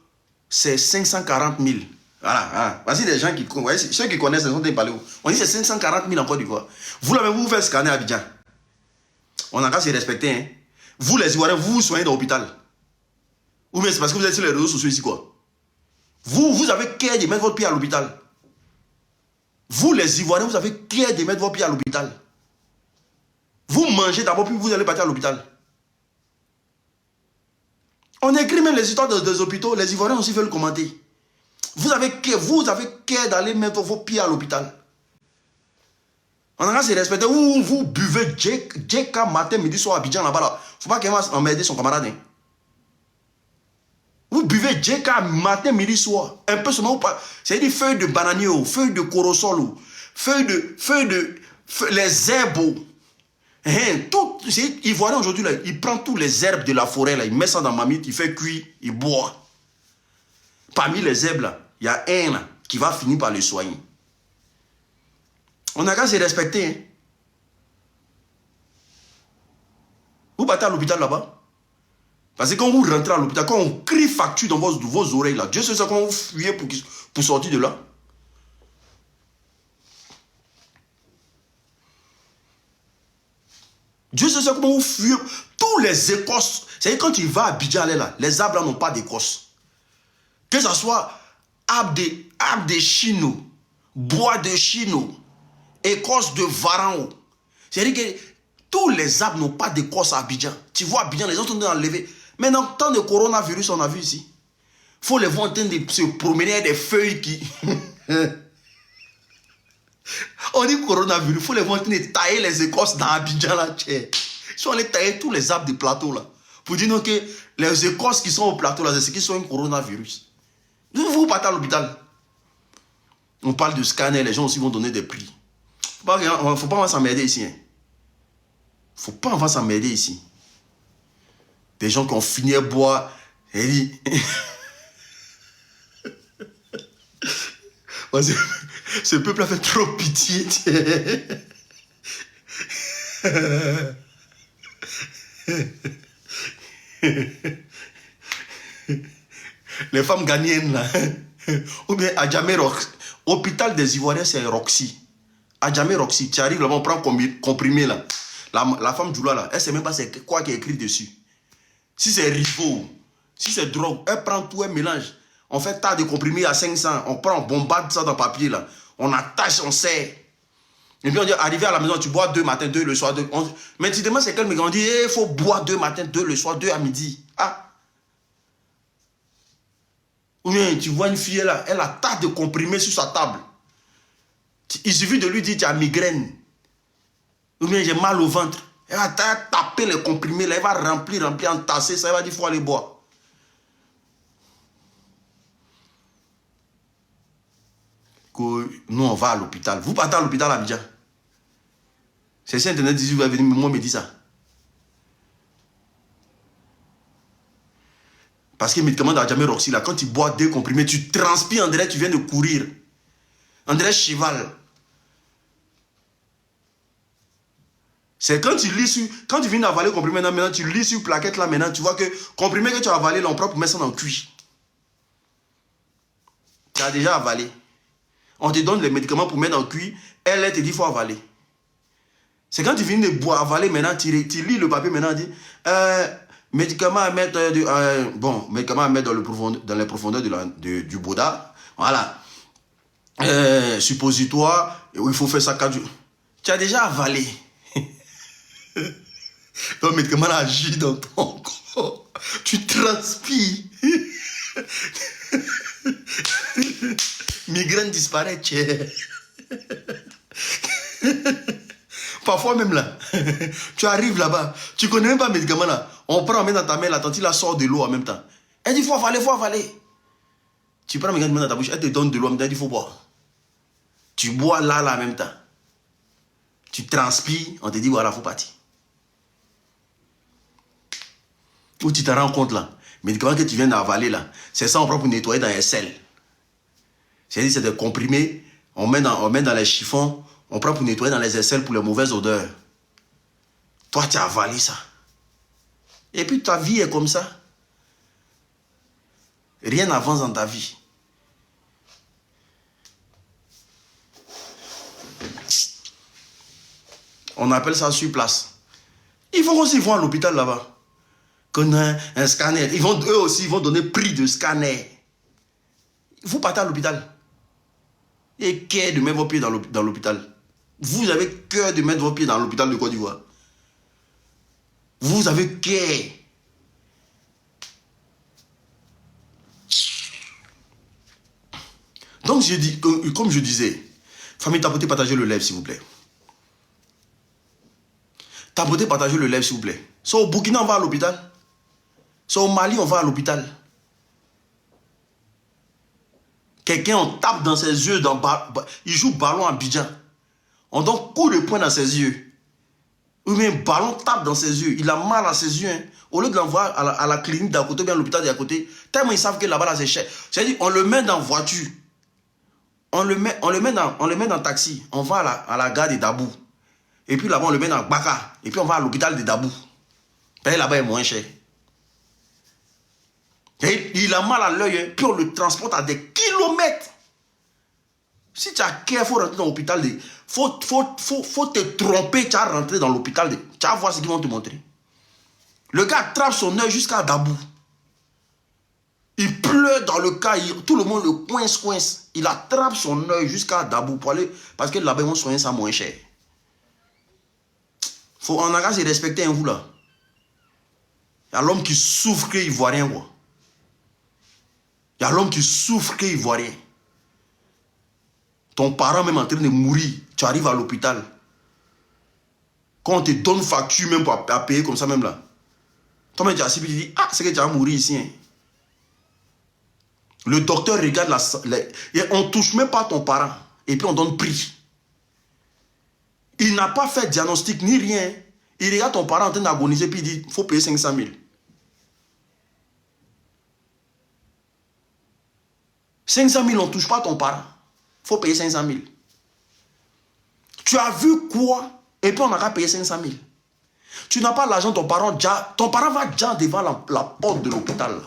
c'est 540 000. Voilà. Voici des gens qui connaissent. Ceux qui connaissent, ils ont parlé où? On dit c'est 540 000 en Côte d'Ivoire. Vous l'avez, vous faites scanner à Abidjan. On n'a qu'à se respecter. Hein. Vous, les Ivoiriens, vous vous soignez dans l'hôpital. Ou bien c'est parce que vous êtes sur les réseaux sociaux ici, quoi. Vous avez qu'à de mettre votre pied à l'hôpital. Vous, les Ivoiriens, vous avez qu'à de mettre votre pied à l'hôpital. Vous mangez d'abord, puis vous allez partir à l'hôpital. On écrit même les histoires des hôpitaux. Les Ivoiriens aussi veulent commenter. Vous avez qu'à d'aller mettre vos pieds à l'hôpital. On a qu'à se respecter. Vous buvez JK matin, midi, soir à Abidjan là-bas. Il ne faut pas qu'il va emmerder son camarade. Hein. Vous buvez Djeka matin, midi, soir. Un peu seulement. C'est-à-dire feuilles de bananier, feuilles de corosol, les herbes. Tout, Ivoirien aujourd'hui, il prend tous les herbes de la forêt, là, il met ça dans ma mythe, il fait cuire, il boit. Parmi les herbes, là, il y a un là, qui va finir par le soigner. On n'a qu'à se respecter. Hein. Vous partez à l'hôpital là-bas. Parce que quand vous rentrez à l'hôpital, quand on crie facture dans vos oreilles, là, Dieu sait ça quand vous fuyez pour sortir de là. Dieu sait ça comment vous fuyez. Tous les écorces, c'est-à-dire quand il va à Abidjan, là, les arbres n'ont pas d'écorce. Que ce soit arbre de chino, bois de chino, écorce de varan. C'est-à-dire que tous les arbres n'ont pas d'écorce à Abidjan. Tu vois Abidjan, les gens sont enlevés. Mais dans le temps de coronavirus, on a vu ici. Il faut les voir en train de se promener avec des feuilles qui... On dit coronavirus, il faut les voir en train de tailler les écorces dans Abidjan là. Ils sont allés tailler tous les arbres du plateau là. Pour dire non, que les écorces qui sont au plateau là, c'est ce qui sont un coronavirus. Vous partez à l'hôpital. On parle de scanner, les gens aussi vont donner des prix. Il ne faut pas s'emmerder ici. Hein. Faut pas avoir s'emmerder ici. Des gens qui ont fini à boire. Et dit... Ce peuple a fait trop pitié. Les femmes ghanéennes là. Ou bien à Djamé Roxy. Hôpital des Ivoiriens, c'est Roxy. À Djamé Roxy, tu arrives là-bas, on prend comprimé là. La femme Djoula là, elle ne sait même pas c'est quoi qui est écrit dessus. Si c'est Rivo, si c'est drogue, elle prend tout, elle mélange. On fait tas de comprimés à 500, on prend, on bombarde ça dans le papier là. On attache, on serre. Et puis on dit, arrivé à la maison, tu bois 2 matins, 2 le soir. Mais tu demandes c'est quel mec, on dit, il faut boire 2 matins, 2 le soir, 2 à midi. Ah. Ou bien tu vois une fille là, elle a tas de comprimés sur sa table. Il suffit de lui dire, tu as migraine. Ou bien j'ai mal au ventre. Elle va taper les comprimés là, elle va remplir, entasser ça, elle va dire, il faut aller boire. Nous on va à l'hôpital. Vous partez à l'hôpital à Abidjan. C'est si Internet dit, vous allez venir, moi me dit ça. Parce que les médicaments de Djamé Roxy, là, quand tu bois 2 comprimés, tu transpires, on dirait que tu viens de courir. On dirait cheval. C'est quand tu lis sur, quand tu viens d'avaler le comprimé, maintenant tu lis sur plaquette là, maintenant tu vois que comprimé que tu as avalé, là, on prend pour mettre ça dans le cuit. Tu as déjà avalé. On te donne les médicaments pour mettre dans le cuit, elle te dit qu'il faut avaler. C'est quand tu viens de boire, avaler, maintenant tu lis le papier, maintenant dit médicaments à mettre, médicaments à mettre dans les profondeurs du Bouddha. Voilà. Suppositoire, il faut faire ça 4 jours. Tu as déjà avalé. Ton médicament agit dans ton corps. Tu transpires. Migraine disparaît. Parfois même là, tu arrives là-bas, tu connais même pas le médicament là. On prend, on met dans ta main, la tante la sort de l'eau en même temps. Elle dit, il faut avaler, il faut avaler. Tu prends le médicament dans ta bouche, elle te donne de l'eau en même temps, elle dit, il faut boire. Tu bois là en même temps. Tu transpires, on te dit, voilà, il faut partir. Où tu te rends compte là, le médicament que tu viens d'avaler là, c'est ça on prend pour nettoyer dans les selles. C'est-à-dire c'est des comprimés, on met dans les chiffons, on prend pour nettoyer dans les aisselles pour les mauvaises odeurs. Toi, tu as avalé ça. Et puis ta vie est comme ça. Rien n'avance dans ta vie. On appelle ça sur place. Ils vont aussi voir à l'hôpital là-bas. Qu'on a un scanner. Eux aussi ils vont donner prix de scanner. Vous partez à l'hôpital. Et cœur de mettre vos pieds dans l'hôpital. Vous avez cœur de mettre vos pieds dans l'hôpital de Côte d'Ivoire. Vous avez cœur. Donc je dis, comme je disais, famille, tapotez, partagez le live s'il vous plaît. Tapotez, partagez le live s'il vous plaît. Soit au Burkina on va à l'hôpital. Soit au Mali on va à l'hôpital. Quelqu'un, on tape dans ses yeux, il joue ballon à Abidjan. On donne coup de poing dans ses yeux. Ou bien un ballon tape dans ses yeux. Il a mal à ses yeux. Hein. Au lieu de l'envoyer à la clinique d'à côté, ou bien à l'hôpital d'à côté, tellement ils savent que là-bas, là, c'est cher. C'est-à-dire, on le met dans voiture. On le met dans taxi. On va à la gare de Dabou. Et puis là-bas, on le met dans Baka. Et puis on va à l'hôpital de Dabou. Et là-bas, est moins cher. Et il a mal à l'œil, hein, puis on le transporte à des kilomètres. Si tu as cœur, il faut rentrer dans l'hôpital. Il faut te tromper, tu as rentré dans l'hôpital. Tu vas voir ce qu'ils vont te montrer. Le gars attrape son œil jusqu'à Dabou. Il pleure dans le cas, tout le monde le coince. Il attrape son œil jusqu'à Dabou pour aller, parce que là-bas, ils vont soigner ça moins cher. On a qu'à se respecter, hein, vous là. Il y a l'homme qui souffre qu'il ne voit rien, quoi. Il y a l'homme qui souffre qu'il ne voit rien. Ton parent même en train de mourir, tu arrives à l'hôpital. Quand on te donne facture même pour payer comme ça même là. Toi-même tu as assis et tu dis, ah, c'est que tu vas mourir ici. Hein. Le docteur regarde et on ne touche même pas ton parent. Et puis on donne prix. Il n'a pas fait diagnostic ni rien. Il regarde ton parent en train d'agoniser puis il dit, il faut payer 500 000. 500 000, on ne touche pas ton parent. Il faut payer 500 000. Tu as vu quoi? Et puis on n'a qu'à payer 500 000. Tu n'as pas l'argent, ton parent va déjà devant la porte de l'hôpital.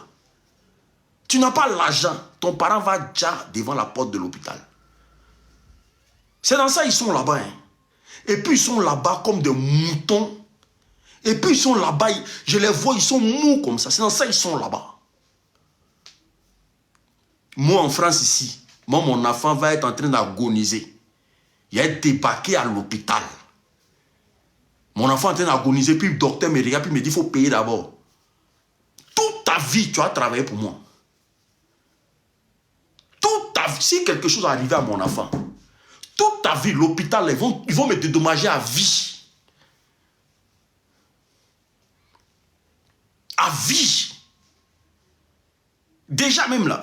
Tu n'as pas l'argent, ton parent va déjà devant la porte de l'hôpital. C'est dans ça ils sont là-bas. Hein. Et puis ils sont là-bas comme des moutons. Et puis ils sont là-bas, je les vois, ils sont mous comme ça. C'est dans ça ils sont là-bas. Moi en France ici, mon enfant va être en train d'agoniser. Il a été débarqué à l'hôpital. Mon enfant est en train d'agoniser, puis le docteur me regarde, puis il me dit, il faut payer d'abord. Toute ta vie, tu as travaillé pour moi. Toute ta vie, si quelque chose arrivait à mon enfant, toute ta vie, l'hôpital, ils vont me dédommager à vie. À vie. Déjà même là,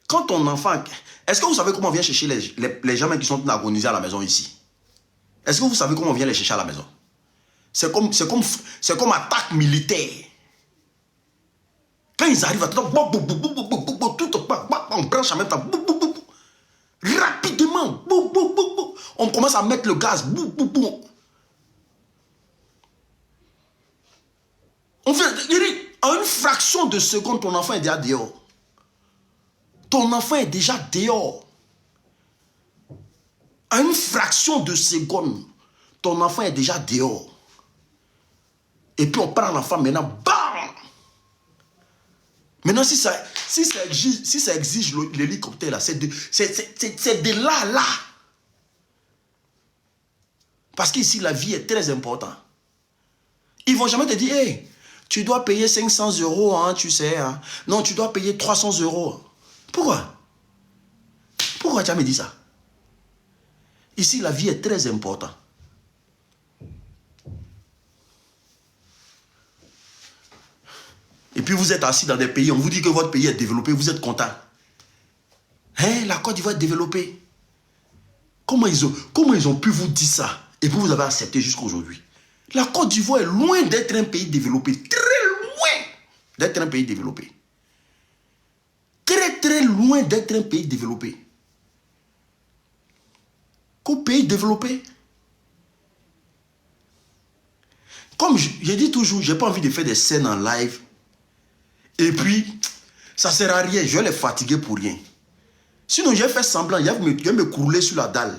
quand ton enfant... Est-ce que vous savez comment on vient chercher les gens qui sont agonisés à la maison ici? Est-ce que vous savez comment on vient les chercher à la maison? C'est comme attaque militaire. Quand ils arrivent, on branche en même temps. Rapidement. On commence à mettre le gaz. On fait, en une fraction de seconde, ton enfant est déjà dehors. Ton enfant est déjà dehors. En une fraction de seconde, ton enfant est déjà dehors. Et puis on prend l'enfant maintenant, bam! Maintenant, si ça exige l'hélicoptère, là, c'est de là à là. Parce qu'ici, la vie est très importante. Ils ne vont jamais te dire, hey, tu dois payer 500 €, hein, tu sais. Hein. Non, tu dois payer 300 €. Pourquoi? Pourquoi tu as me dit ça? Ici, la vie est très importante. Et puis vous êtes assis dans des pays, on vous dit que votre pays est développé, vous êtes content. Hein, la Côte d'Ivoire est développée. Comment ils ont pu vous dire ça? Et puis vous avez accepté jusqu'à aujourd'hui. La Côte d'Ivoire est loin d'être un pays développé. Très loin d'être un pays développé. Très très loin d'être un pays développé. Qu'au pays développé. Comme je dis toujours, je n'ai pas envie de faire des scènes en live. Et puis, ça ne sert à rien. Je vais les fatiguer pour rien. Sinon, je vais faire semblant. Je vais me crouler sur la dalle.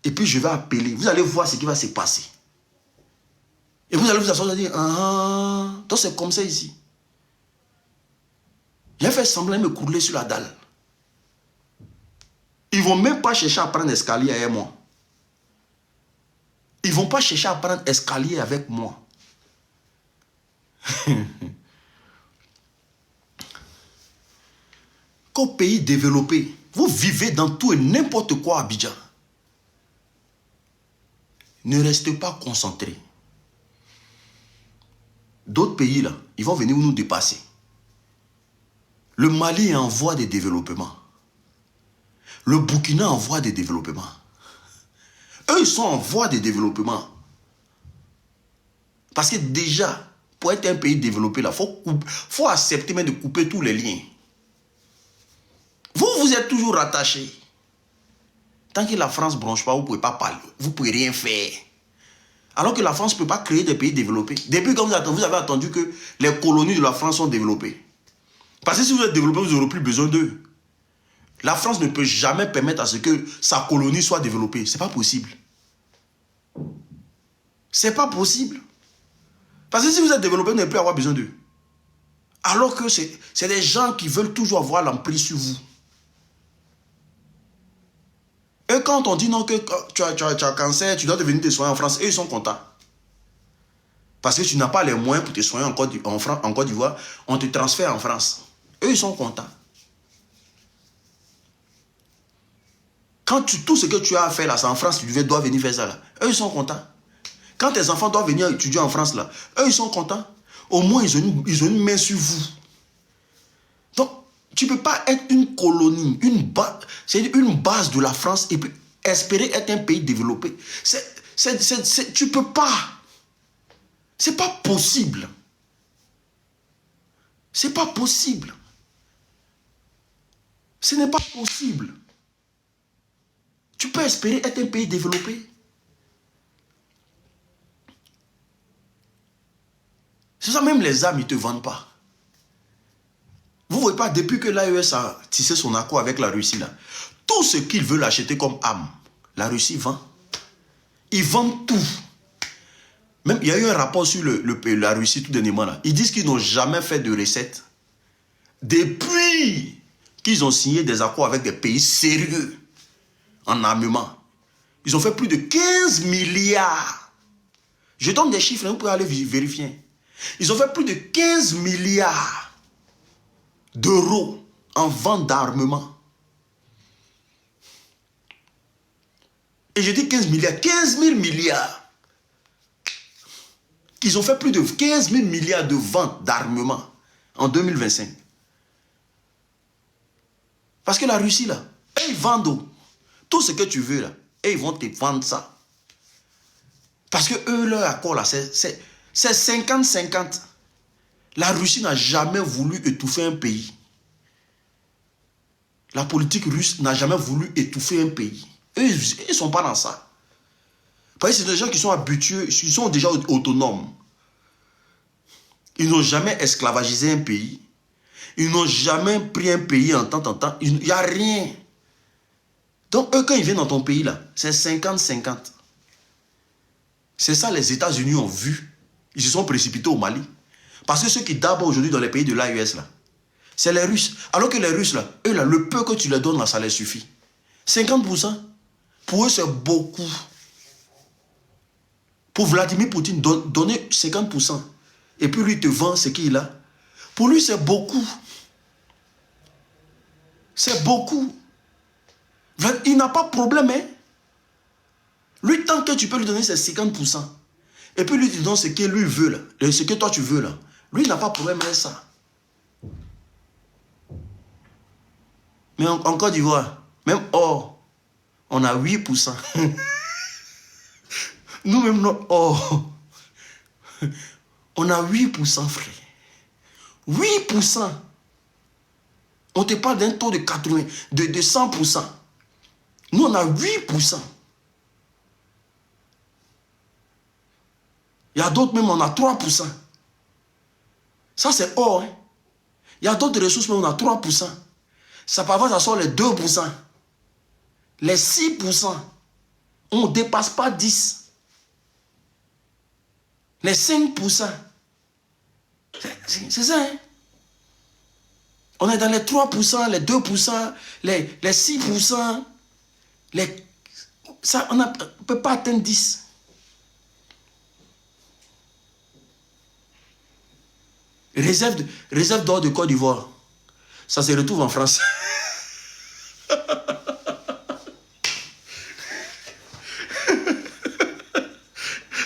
Et puis, je vais appeler. Vous allez voir ce qui va se passer. Et vous allez vous asseoir et dire, ah, donc c'est comme ça ici. Je vais faire semblant de me crouler sur la dalle. Ils ne vont même pas chercher à prendre l'escalier avec moi. Ils ne vont pas chercher à prendre l'escalier avec moi. Qu'au pays développé, vous vivez dans tout et n'importe quoi à Abidjan. Ne restez pas concentrés. D'autres pays là, ils vont venir nous dépasser. Le Mali est en voie de développement. Le Burkina en voie de développement. Eux, ils sont en voie de développement. Parce que déjà, pour être un pays développé, il faut accepter même de couper tous les liens. Vous, vous êtes toujours rattachés. Tant que la France ne bronche pas, vous ne pouvez pas parler. Vous ne pouvez rien faire. Alors que la France ne peut pas créer des pays développés. Depuis quand vous avez attendu que les colonies de la France sont développées. Parce que si vous êtes développé, vous n'aurez plus besoin d'eux. La France ne peut jamais permettre à ce que sa colonie soit développée. Ce n'est pas possible. Ce n'est pas possible. Parce que si vous êtes développé, vous n'allez plus avoir besoin d'eux. Alors que c'est des gens qui veulent toujours avoir l'emprise sur vous. Et quand on dit non, que tu as cancer, tu dois devenir te soigner en France, eux, ils sont contents. Parce que tu n'as pas les moyens pour te soigner en Côte d'Ivoire, on te transfère en France. Eux, ils sont contents. Quand tout ce que tu as à faire là, c'est en France, tu dois venir faire ça là. Eux, ils sont contents. Quand tes enfants doivent venir étudier en France là, eux, ils sont contents. Au moins, ils ont une main sur vous. Donc, tu ne peux pas être une colonie, c'est une base de la France et puis espérer être un pays développé. Tu ne peux pas. Ce n'est pas possible. Ce n'est pas possible. Ce n'est pas possible. Tu peux espérer être un pays développé. C'est ça, même les âmes, ils ne te vendent pas. Vous ne voyez pas, depuis que l'AES a tissé son accord avec la Russie, là, tout ce qu'ils veulent acheter comme âme, la Russie vend. Ils vendent tout. Même, il y a eu un rapport sur la Russie tout dernièrement. Là. Ils disent qu'ils n'ont jamais fait de recettes. Depuis qu'ils ont signé des accords avec des pays sérieux en armement, ils ont fait plus de 15 milliards. Je donne des chiffres, vous pouvez aller vérifier. Ils ont fait plus de 15 milliards d'euros en vente d'armement. Et je dis 15 milliards, 15 000 milliards. Qu'ils ont fait plus de 15 000 milliards de ventes d'armement en 2025. Parce que la Russie, là, ils vendent tout ce que tu veux, là, et ils vont te vendre ça. Parce que eux, leur accord, là, c'est 50-50. La Russie n'a jamais voulu étouffer un pays. La politique russe n'a jamais voulu étouffer un pays. Eux, ils ne sont pas dans ça. Parce que c'est des gens qui sont habitués, ils sont déjà autonomes. Ils n'ont jamais esclavagisé un pays. Ils n'ont jamais pris un pays en temps. Il n'y a rien. Donc, eux, quand ils viennent dans ton pays, là, c'est 50-50. C'est ça les États-Unis ont vu. Ils se sont précipités au Mali. Parce que ceux qui d'abord aujourd'hui dans les pays de l'AES, là, c'est les Russes. Alors que les Russes, là, eux, là, le peu que tu leur donnes, là, ça leur suffit. 50%, pour eux, c'est beaucoup. Pour Vladimir Poutine, donner 50%. Et puis lui, il te vend ce qu'il a. Pour lui, c'est beaucoup. C'est beaucoup. Il n'a pas de problème, hein. Lui, tant que tu peux lui donner ses 50%, et puis lui, tu donnes ce que lui veut, là, ce que toi tu veux, là. Lui, il n'a pas de problème avec ça. Mais en Côte d'Ivoire, même or, on a 8%. Nous-mêmes, notre or, on a 8%, frère. 8%. On te parle d'un taux de 80, de 100%. Nous, on a 8%. Il y a d'autres même, on a 3%. Ça, c'est or. Hein? Il y a d'autres ressources, mais on a 3%. Ça, parfois, ça sort les 2%. Les 6%. On ne dépasse pas 10%. Les 5%. C'est ça, hein? On est dans les 3%, les 2%, les 6%. Ça, on ne peut pas atteindre 10%. Réserve d'or de Côte d'Ivoire. Ça se retrouve en France.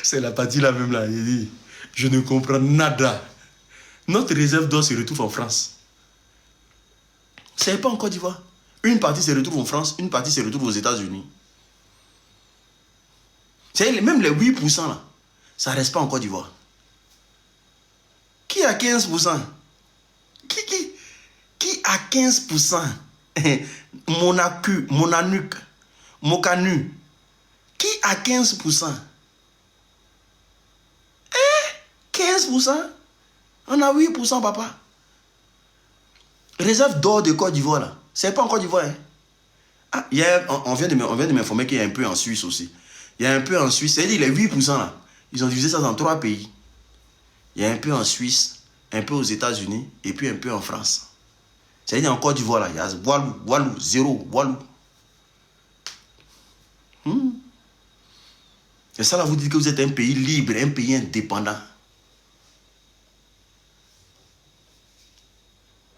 C'est la partie là même là. Il dit, je ne comprends nada. Notre réserve d'or se retrouve en France. Ce n'est pas en Côte d'Ivoire. Une partie se retrouve en France, une partie se retrouve aux États-Unis. Même les 8% là, ça ne reste pas en Côte d'Ivoire. Qui a 15%? Qui a 15%? Monanuc, Mokanu. Qui a 15%? 15%? On a 8%, papa. Réserve d'or de Côte d'Ivoire, là. C'est pas en Côte d'Ivoire, hein? Ah, on vient de m'informer qu'il y a un peu en Suisse aussi. Il y a un peu en Suisse. C'est-à-dire les 8%, là. Ils ont divisé ça dans 3 pays. Il y a un peu en Suisse, un peu aux États-Unis, et puis un peu en France. C'est-à-dire en Côte d'Ivoire, là. Il y a Walou, zéro, Walou. Et ça, là, vous dites que vous êtes un pays libre, un pays indépendant.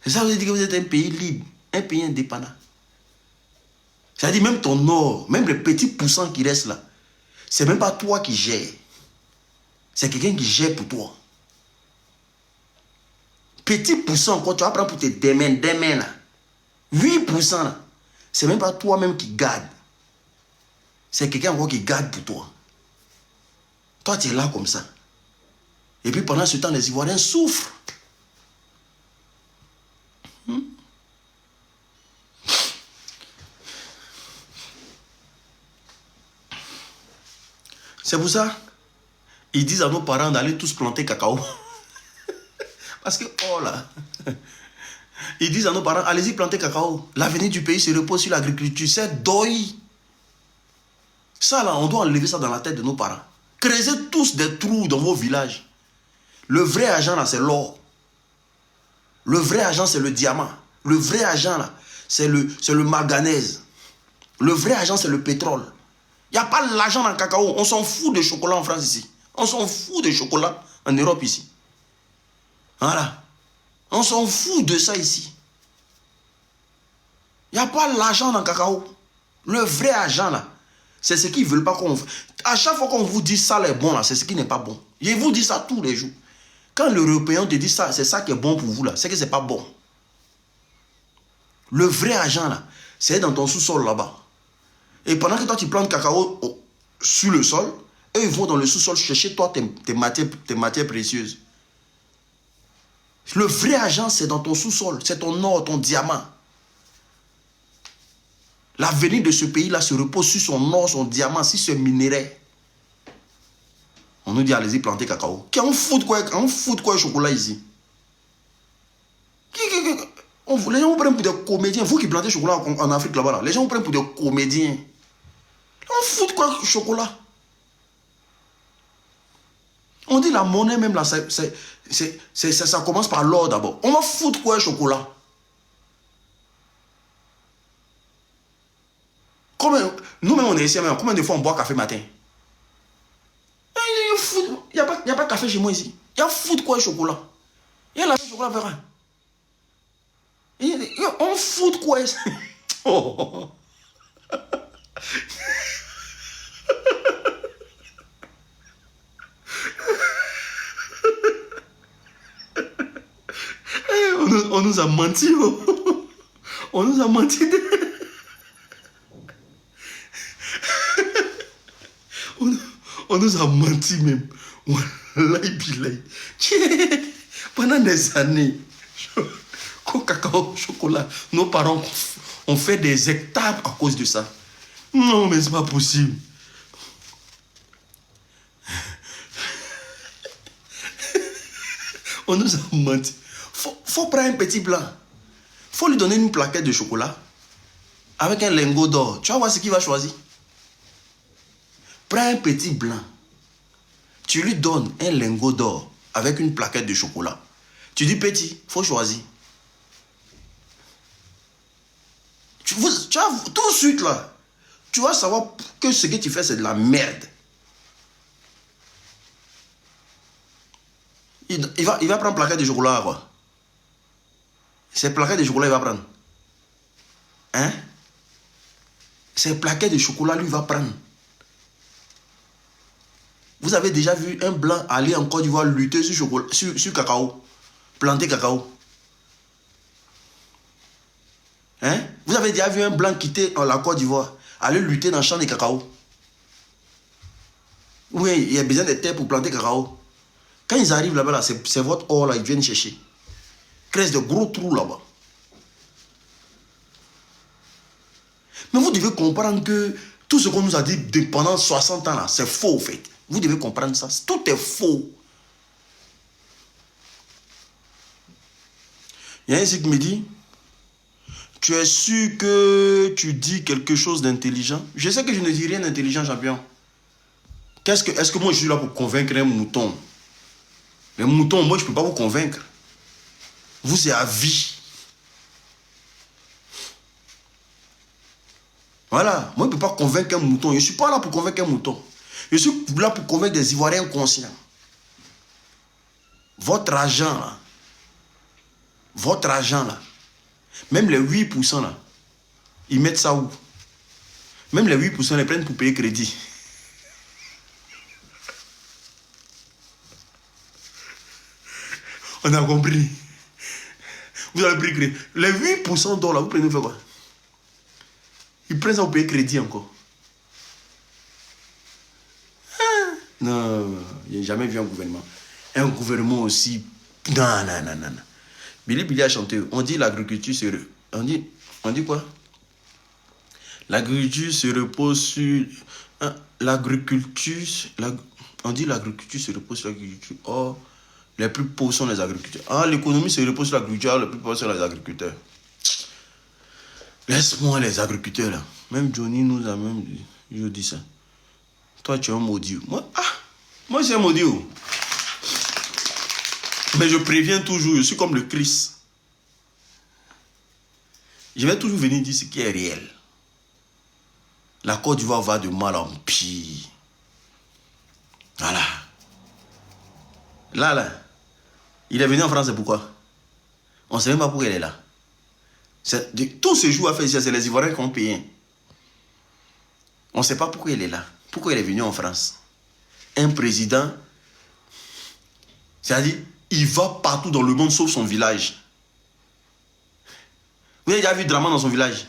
C'est ça, vous dites que vous êtes un pays libre, un pays indépendant. C'est-à-dire même ton or, même les petits poussants qui restent là, c'est même pas toi qui gères. C'est quelqu'un qui gère pour toi. Petit poussant, quand tu vas prendre pour tes mains là, 8% là, c'est même pas toi-même qui garde. C'est quelqu'un encore qui garde pour toi. Toi, tu es là comme ça. Et puis pendant ce temps, les Ivoiriens souffrent. C'est pour ça, ils disent à nos parents d'aller tous planter cacao. Parce que, oh là, ils disent à nos parents, allez-y planter cacao. L'avenir du pays se repose sur l'agriculture. C'est deuil. Ça là, on doit enlever ça dans la tête de nos parents. Creusez tous des trous dans vos villages. Le vrai argent là, c'est l'or. Le vrai argent, c'est le diamant. Le vrai argent là, c'est le manganèse. Le vrai argent, c'est le pétrole. Il n'y a pas l'argent dans le cacao. On s'en fout de chocolat en France ici. On s'en fout de chocolat en Europe ici. Voilà. On s'en fout de ça ici. Il n'y a pas l'argent dans le cacao. Le vrai argent là, c'est ce qu'ils ne veulent pas qu'on... À chaque fois qu'on vous dit ça est bon là, c'est ce qui n'est pas bon. Je vous dis ça tous les jours. Quand l'Européen te dit ça, c'est ça qui est bon pour vous là, c'est que ce n'est pas bon. Le vrai argent là, c'est dans ton sous-sol là-bas. Et pendant que toi tu plantes cacao sur le sol, eux ils vont dans le sous-sol chercher toi tes matières précieuses. Le vrai argent c'est dans ton sous-sol, c'est ton or, ton diamant. L'avenir de ce pays-là se repose sur son or, son diamant, sur ce minerai. On nous dit allez-y planter cacao. Qui on fout quoi le chocolat ici? Les gens vous prennent pour des comédiens. Vous qui plantez le chocolat en Afrique là-bas, là, les gens vous prennent pour des comédiens. On fout quoi le chocolat? On dit la monnaie même là, ça commence par l'or d'abord. On va foutre quoi le chocolat? Nous-mêmes on est ici, combien de fois on boit café matin? Il n'y a pas de café chez moi ici. Il y a foutre quoi le chocolat? Il y a la chocolat vers on fout quoi? Oh. On nous a menti. Oh. On nous a menti. On nous a menti même. Pendant des années. Cacao, chocolat. Nos parents ont fait des hectares à cause de ça. Non, mais c'est pas possible. On nous a menti. Faut prendre un petit blanc. Faut lui donner une plaquette de chocolat avec un lingot d'or. Tu vas voir ce qu'il va choisir. Prends un petit blanc. Tu lui donnes un lingot d'or avec une plaquette de chocolat. Tu dis petit, faut choisir. Tu vas, tout de suite là, tu vas savoir que ce que tu fais c'est de la merde. Il va prendre plaquette de chocolat quoi. C'est plaquette de chocolat il va prendre. Hein? C'est plaquette de chocolat lui va prendre. Vous avez déjà vu un blanc aller en Côte d'Ivoire lutter sur cacao, planter cacao. Hein? Vous avez déjà vu un blanc quitter la Côte d'Ivoire, aller lutter dans le champ de cacao? Oui, il y a besoin de terre pour planter cacao. Quand ils arrivent là-bas, là, c'est votre or là, ils viennent chercher. Crèche de gros trous là-bas. Mais vous devez comprendre que tout ce qu'on nous a dit pendant 60 ans là, c'est faux en fait. Vous devez comprendre ça. Tout est faux. Il y a un qui me dit, tu es sûr que tu dis quelque chose d'intelligent? Je sais que je ne dis rien d'intelligent, champion. Est-ce que moi je suis là pour convaincre un mouton? Les moutons, moi je ne peux pas vous convaincre. Vous, c'est à vie. Voilà. Moi je ne peux pas convaincre un mouton. Je ne suis pas là pour convaincre un mouton. Je suis là pour convaincre des Ivoiriens conscients. Votre argent là, même les 8% là, ils mettent ça où? Même les 8% les prennent pour payer crédit. On a compris. Vous avez pris crédit. Les 8% d'or là, vous prenez faire quoi? Ils prennent ça pour payer crédit encore. Ah. Non, je n'ai jamais vu un gouvernement. Un gouvernement aussi. Non. Billy a chanté. On dit l'agriculture se... On dit quoi? L'agriculture se repose sur... Hein, l'agriculture... On dit l'agriculture se repose sur l'agriculture. Or, les plus pauvres sont les agriculteurs. Ah, l'économie se repose sur l'agriculture, les plus pauvres sont les agriculteurs. Laisse-moi les agriculteurs là. Même Johnny nous a même dit, je dis ça. Toi, tu es un maudit. Moi, c'est un maudit. Mais je préviens toujours, je suis comme le Christ. Je vais toujours venir dire ce qui est réel. La Côte d'Ivoire va de mal en pire. Voilà. Là. Il est venu en France, c'est pourquoi? On ne sait même pas pourquoi elle est là. Tout ce jour à faire ici, c'est les Ivoiriens qui ont payé. On ne sait pas pourquoi elle est là. Pourquoi elle est venue en France? Un président, c'est-à-dire, il va partout dans le monde sauf son village. Vous avez déjà vu Draman dans son village?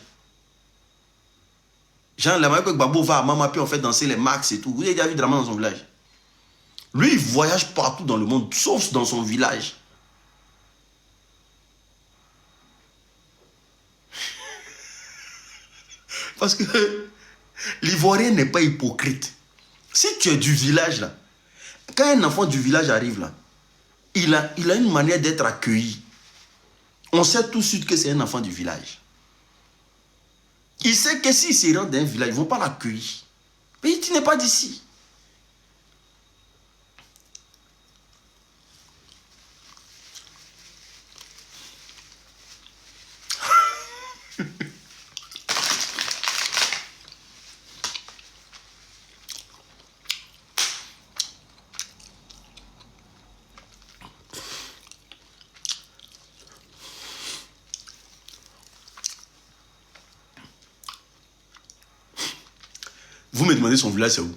Jean, la manière que Gbagbo va à Mamapi, on fait danser les max et tout. Vous avez déjà vu Draman dans son village? Lui, il voyage partout dans le monde, sauf dans son village. Parce que l'Ivoirien n'est pas hypocrite. Si tu es du village, là, quand un enfant du village arrive, là, il a une manière d'être accueilli. On sait tout de suite que c'est un enfant du village. Il sait que s'il se rend dans un village, ils ne vont pas l'accueillir. Mais tu n'es pas d'ici. Vous me demandez son village, c'est où?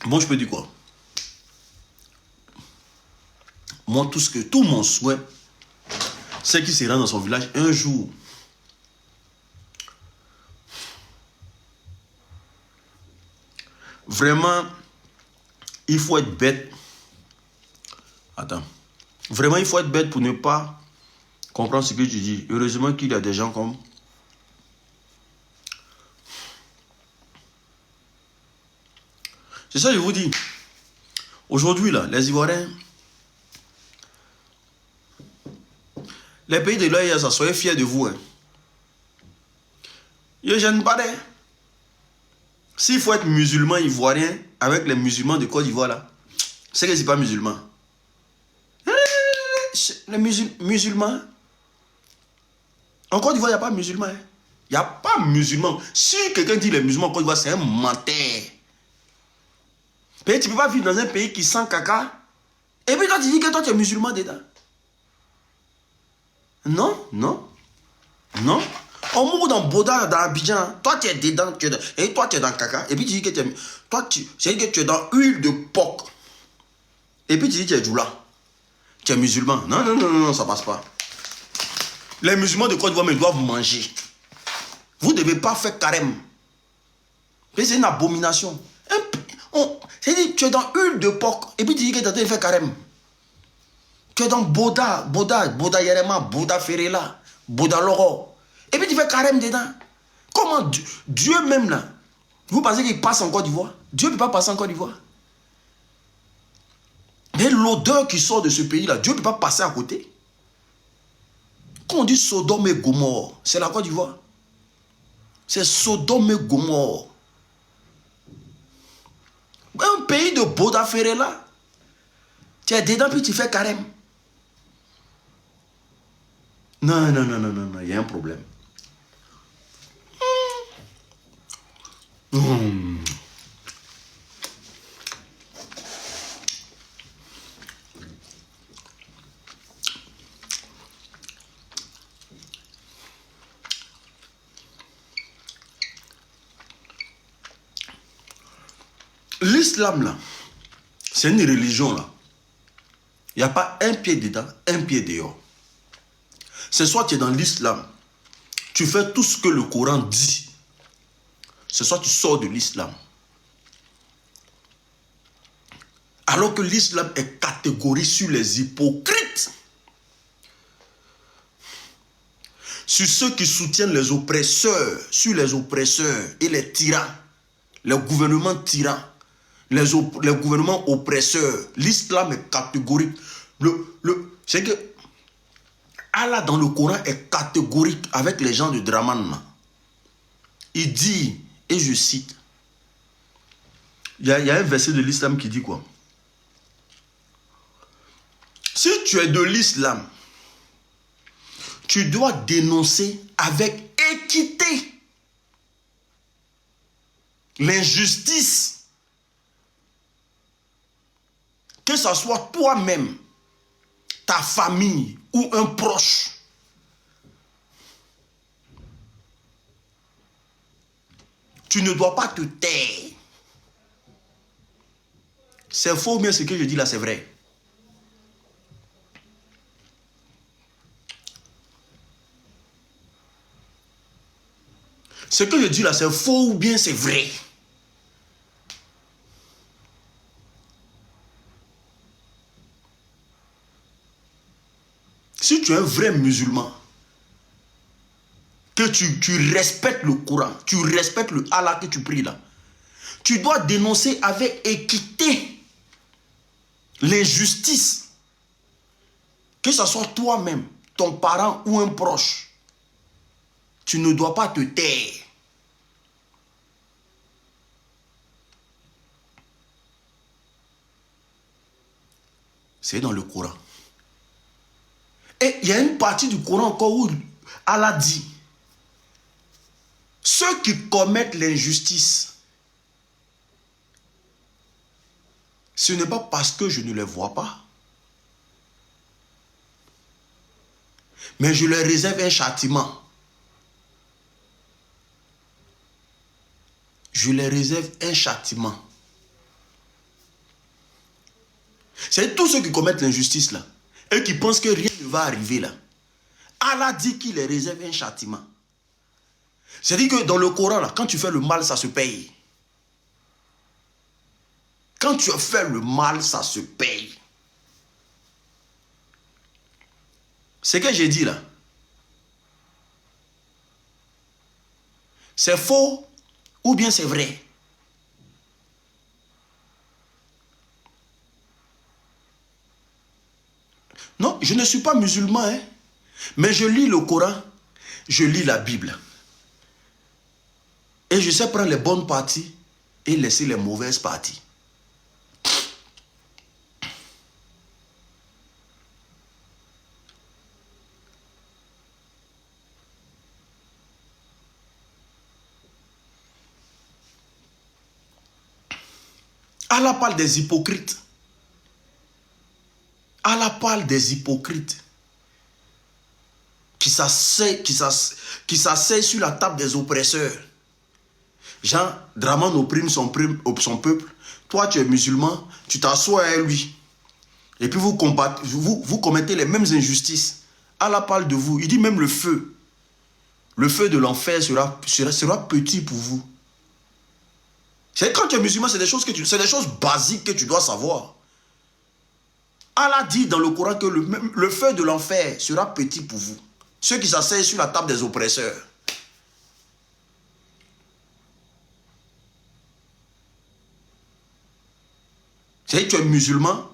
Moi, je peux dire quoi? Moi, tout mon souhait, c'est qu'il se rend dans son village un jour. Vraiment, il faut être bête. Attends. Vraiment, il faut être bête pour ne pas comprendre ce que tu dis. Heureusement qu'il y a des gens comme... C'est ça que je vous dis. Aujourd'hui, là, les Ivoiriens, les pays de l'OIS, soyez fiers de vous. Hein. Je ne gêne pas. S'il faut être musulman ivoirien avec les musulmans de Côte d'Ivoire, là, c'est que ce n'est pas musulman. Les musulmans. En Côte d'Ivoire, il n'y a pas de musulmans. Hein. Il n'y a pas de musulmans. Si quelqu'un dit les musulmans en Côte d'Ivoire, c'est un menteur. Tu ne peux pas vivre dans un pays qui sent caca. Et puis toi, tu dis que toi, tu es musulman dedans. Non. On mourut dans Boda, dans Abidjan. Toi, tu es dedans. Et toi, tu es dans caca. Et puis tu dis que tu es... Toi, c'est que tu es dans huile de porc. Et puis tu dis que tu es djoula. Tu es musulman. Non, ça passe pas. Les musulmans de Côte d'Ivoire mais doivent manger. Vous ne devez pas faire carême. C'est une abomination. C'est-à-dire, tu es dans huile de porc et puis tu dis que tu es en train de faire carême. Tu es dans Boda Yerema, Boda Ferela, Boda Loro. Et puis tu fais carême dedans. Comment Dieu même là, vous pensez qu'il passe en Côte d'Ivoire? Dieu ne peut pas passer en Côte d'Ivoire. Mais l'odeur qui sort de ce pays-là, Dieu ne peut pas passer à côté. Quand on dit Sodome et Gomorrhe, c'est la Côte d'Ivoire. C'est Sodome et Gomorrhe. Un pays de Boda Ferela. Tu es dedans puis tu fais carême. Non, il y a un problème. L'islam là, c'est une religion là. Il n'y a pas un pied dedans, un pied dehors. C'est soit tu es dans l'islam, tu fais tout ce que le Coran dit. C'est soit tu sors de l'islam. Alors que l'islam est catégorique sur les hypocrites. Sur ceux qui soutiennent les oppresseurs, sur les oppresseurs et les tyrans, les gouvernements tyrans, les gouvernements oppresseurs. L'islam est catégorique. C'est que Allah dans le Coran est catégorique avec les gens de Draman. Il dit, et je cite, il y a un verset de l'islam qui dit quoi? Si tu es de l'islam, tu dois dénoncer avec équité l'injustice. Que ce soit toi-même, ta famille ou un proche. Tu ne dois pas te taire. C'est faux, mais ce que je dis là, c'est vrai. Ce que je dis là, c'est faux ou bien c'est vrai. Si tu es un vrai musulman, que tu respectes le Coran, tu respectes le Allah que tu pries là, tu dois dénoncer avec équité l'injustice. Que ce soit toi-même, ton parent ou un proche, tu ne dois pas te taire. C'est dans le Coran. Et il y a une partie du Coran encore où Allah dit, ceux qui commettent l'injustice, ce n'est pas parce que je ne les vois pas, mais je leur réserve un châtiment. Je leur réserve un châtiment. C'est tous ceux qui commettent l'injustice là, et qui pensent que rien ne va arriver là. Allah dit qu'il les réserve un châtiment. C'est-à-dire que dans le Coran là, quand tu fais le mal, ça se paye. Quand tu as fait le mal, ça se paye. Ce que j'ai dit là, c'est faux ou bien c'est vrai? Non, je ne suis pas musulman, hein, mais je lis le Coran, je lis la Bible. Et je sais prendre les bonnes parties et laisser les mauvaises parties. Allah parle des hypocrites. Allah parle des hypocrites qui s'asseyent sur la table des oppresseurs. Jean, Draman opprime son peuple. Toi, tu es musulman, tu t'assois à lui. Et puis vous commettez les mêmes injustices Allah parle de vous. Il dit même le feu. Le feu de l'enfer sera petit pour vous. C'est quand tu es musulman, c'est des choses basiques que tu dois savoir. Allah dit dans le Coran que le feu de l'enfer sera petit pour vous. Ceux qui s'asseyent sur la table des oppresseurs. C'est-à-dire que tu es musulman,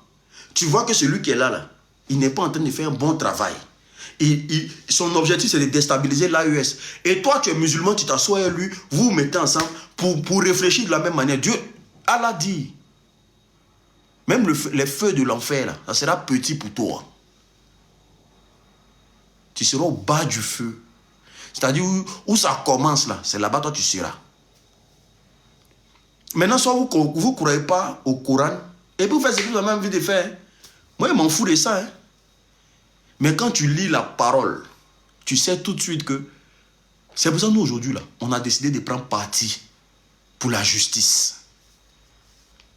tu vois que celui qui est là, il n'est pas en train de faire un bon travail. Son objectif, c'est de déstabiliser l'AES. Et toi, tu es musulman, tu t'assois avec lui, vous vous mettez ensemble pour réfléchir de la même manière. Dieu, Allah dit, même les feux de l'enfer, là, ça sera petit pour toi. Tu seras au bas du feu. C'est-à-dire où ça commence, là, c'est là-bas, toi, tu seras. Maintenant, soit vous ne croyez pas au Coran, et puis vous faites ce que vous avez envie de faire. Moi, je m'en fous de ça. Hein. Mais quand tu lis la parole, tu sais tout de suite que... C'est pour ça que nous, aujourd'hui, là, on a décidé de prendre parti pour la justice.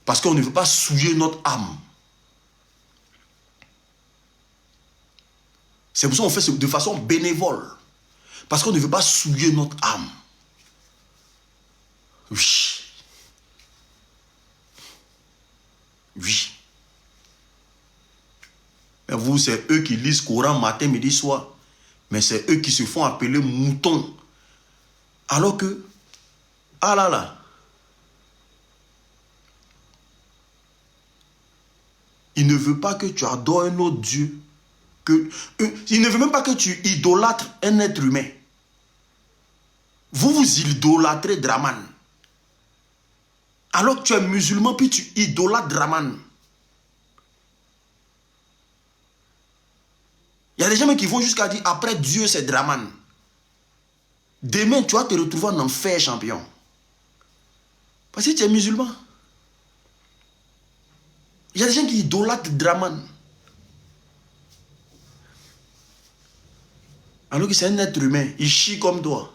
Parce qu'on ne veut pas souiller notre âme. C'est pour ça qu'on fait ça de façon bénévole. Parce qu'on ne veut pas souiller notre âme. Oui. Oui. Mais vous, c'est eux qui lisent Coran matin, midi, soir. Mais c'est eux qui se font appeler moutons. Alors que, ah là là, il ne veut pas que tu adores un autre Dieu. Il ne veut même pas que tu idolâtres un être humain. Vous vous idolâtrez Draman. Alors que tu es musulman, puis tu idolâtres Draman. Il y a des gens qui vont jusqu'à dire, après Dieu, c'est Draman. Demain, tu vas te retrouver en enfer, champion. Parce que tu es musulman. Il y a des gens qui idolâtrent Draman. Alors que c'est un être humain, il chie comme toi.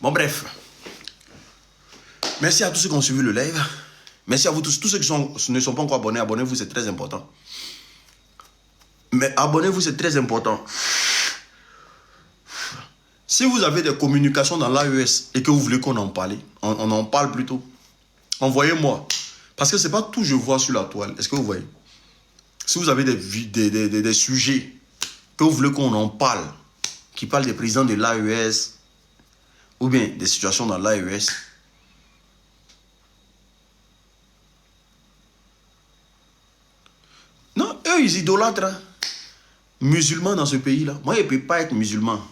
Bon, bref. Merci à tous ceux qui ont suivi le live. Merci à vous tous. Tous ceux qui ne sont pas encore abonnés, abonnez-vous, c'est très important. Mais abonnez-vous, c'est très important. Si vous avez des communications dans l'AES et que vous voulez qu'on en parle, on en parle plutôt. Envoyez-moi. Parce que ce n'est pas tout que je vois sur la toile. Est-ce que vous voyez? Si vous avez des sujets que vous voulez qu'on en parle, qui parlent des présidents de l'AES, ou bien des situations dans l'AES, non, eux, ils idolâtrent. Hein. Musulmans dans ce pays-là. Moi, je ne peux pas être musulman.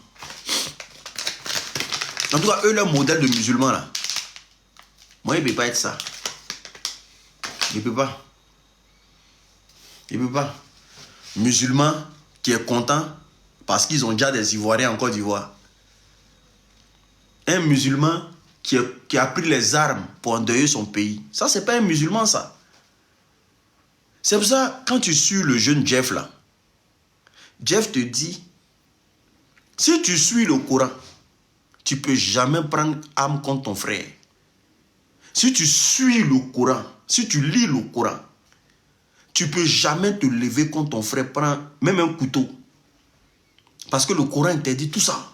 En tout cas, eux, leur modèle de musulman, là. Moi, je ne peux pas être ça. Je ne peux pas. Je ne peux pas. Musulman qui est content parce qu'ils ont déjà des Ivoiriens en Côte d'Ivoire. Un musulman qui a pris les armes pour endeuiller son pays. Ça, ce n'est pas un musulman, ça. C'est pour ça, quand tu suis le jeune Jeff, là, Jeff te dit, si tu suis le Coran, tu ne peux jamais prendre arme contre ton frère. Si tu suis le Coran, si tu lis le Coran, tu ne peux jamais te lever contre ton frère, prendre même un couteau. Parce que le Coran interdit tout ça.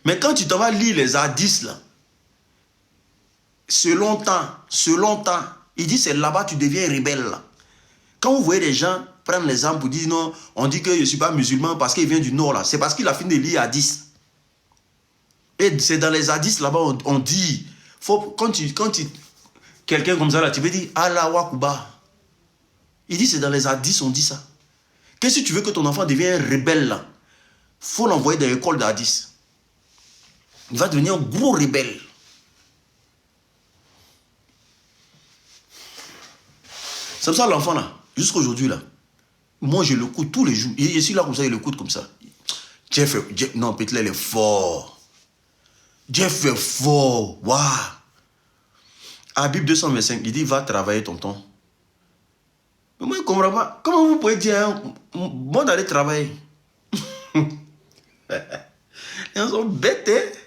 Mais quand tu t'en vas lire les hadiths, là, selon temps, il dit c'est là-bas que tu deviens rebelle. Là. Quand vous voyez des gens prendre les armes pour dire non, on dit que je ne suis pas musulman parce qu'il vient du nord, là. C'est parce qu'il a fini de lire hadiths. Et c'est dans les hadiths là-bas, on dit, quand quelqu'un comme ça, là, tu peux dire Allah Wakuba. Il dit c'est dans les hadiths, on dit ça. Que si tu veux que ton enfant devienne rebelle, là, il faut l'envoyer dans l'école d'hadiths. Il va devenir un gros rebelle. C'est pour ça l'enfant là, jusqu'à aujourd'hui là, moi je l'écoute tous les jours. Je suis là comme ça, je l'écoute comme ça. Jeff, non, Pétlel est fort. Jeff est fort. Waouh. Habib 225, il dit va travailler tonton. Mais moi je ne comprends pas. Comment vous pouvez dire, hein, bon d'aller travailler? Ils sont bêtes, hein?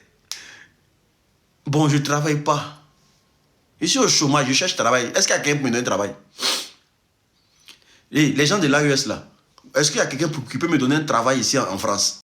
Bon, je ne travaille pas. Je suis au chômage, je cherche travail. Est-ce qu'il y a quelqu'un qui me donne travail? Et les gens de l'AES là, est-ce qu'il y a quelqu'un qui peut me donner un travail ici en France?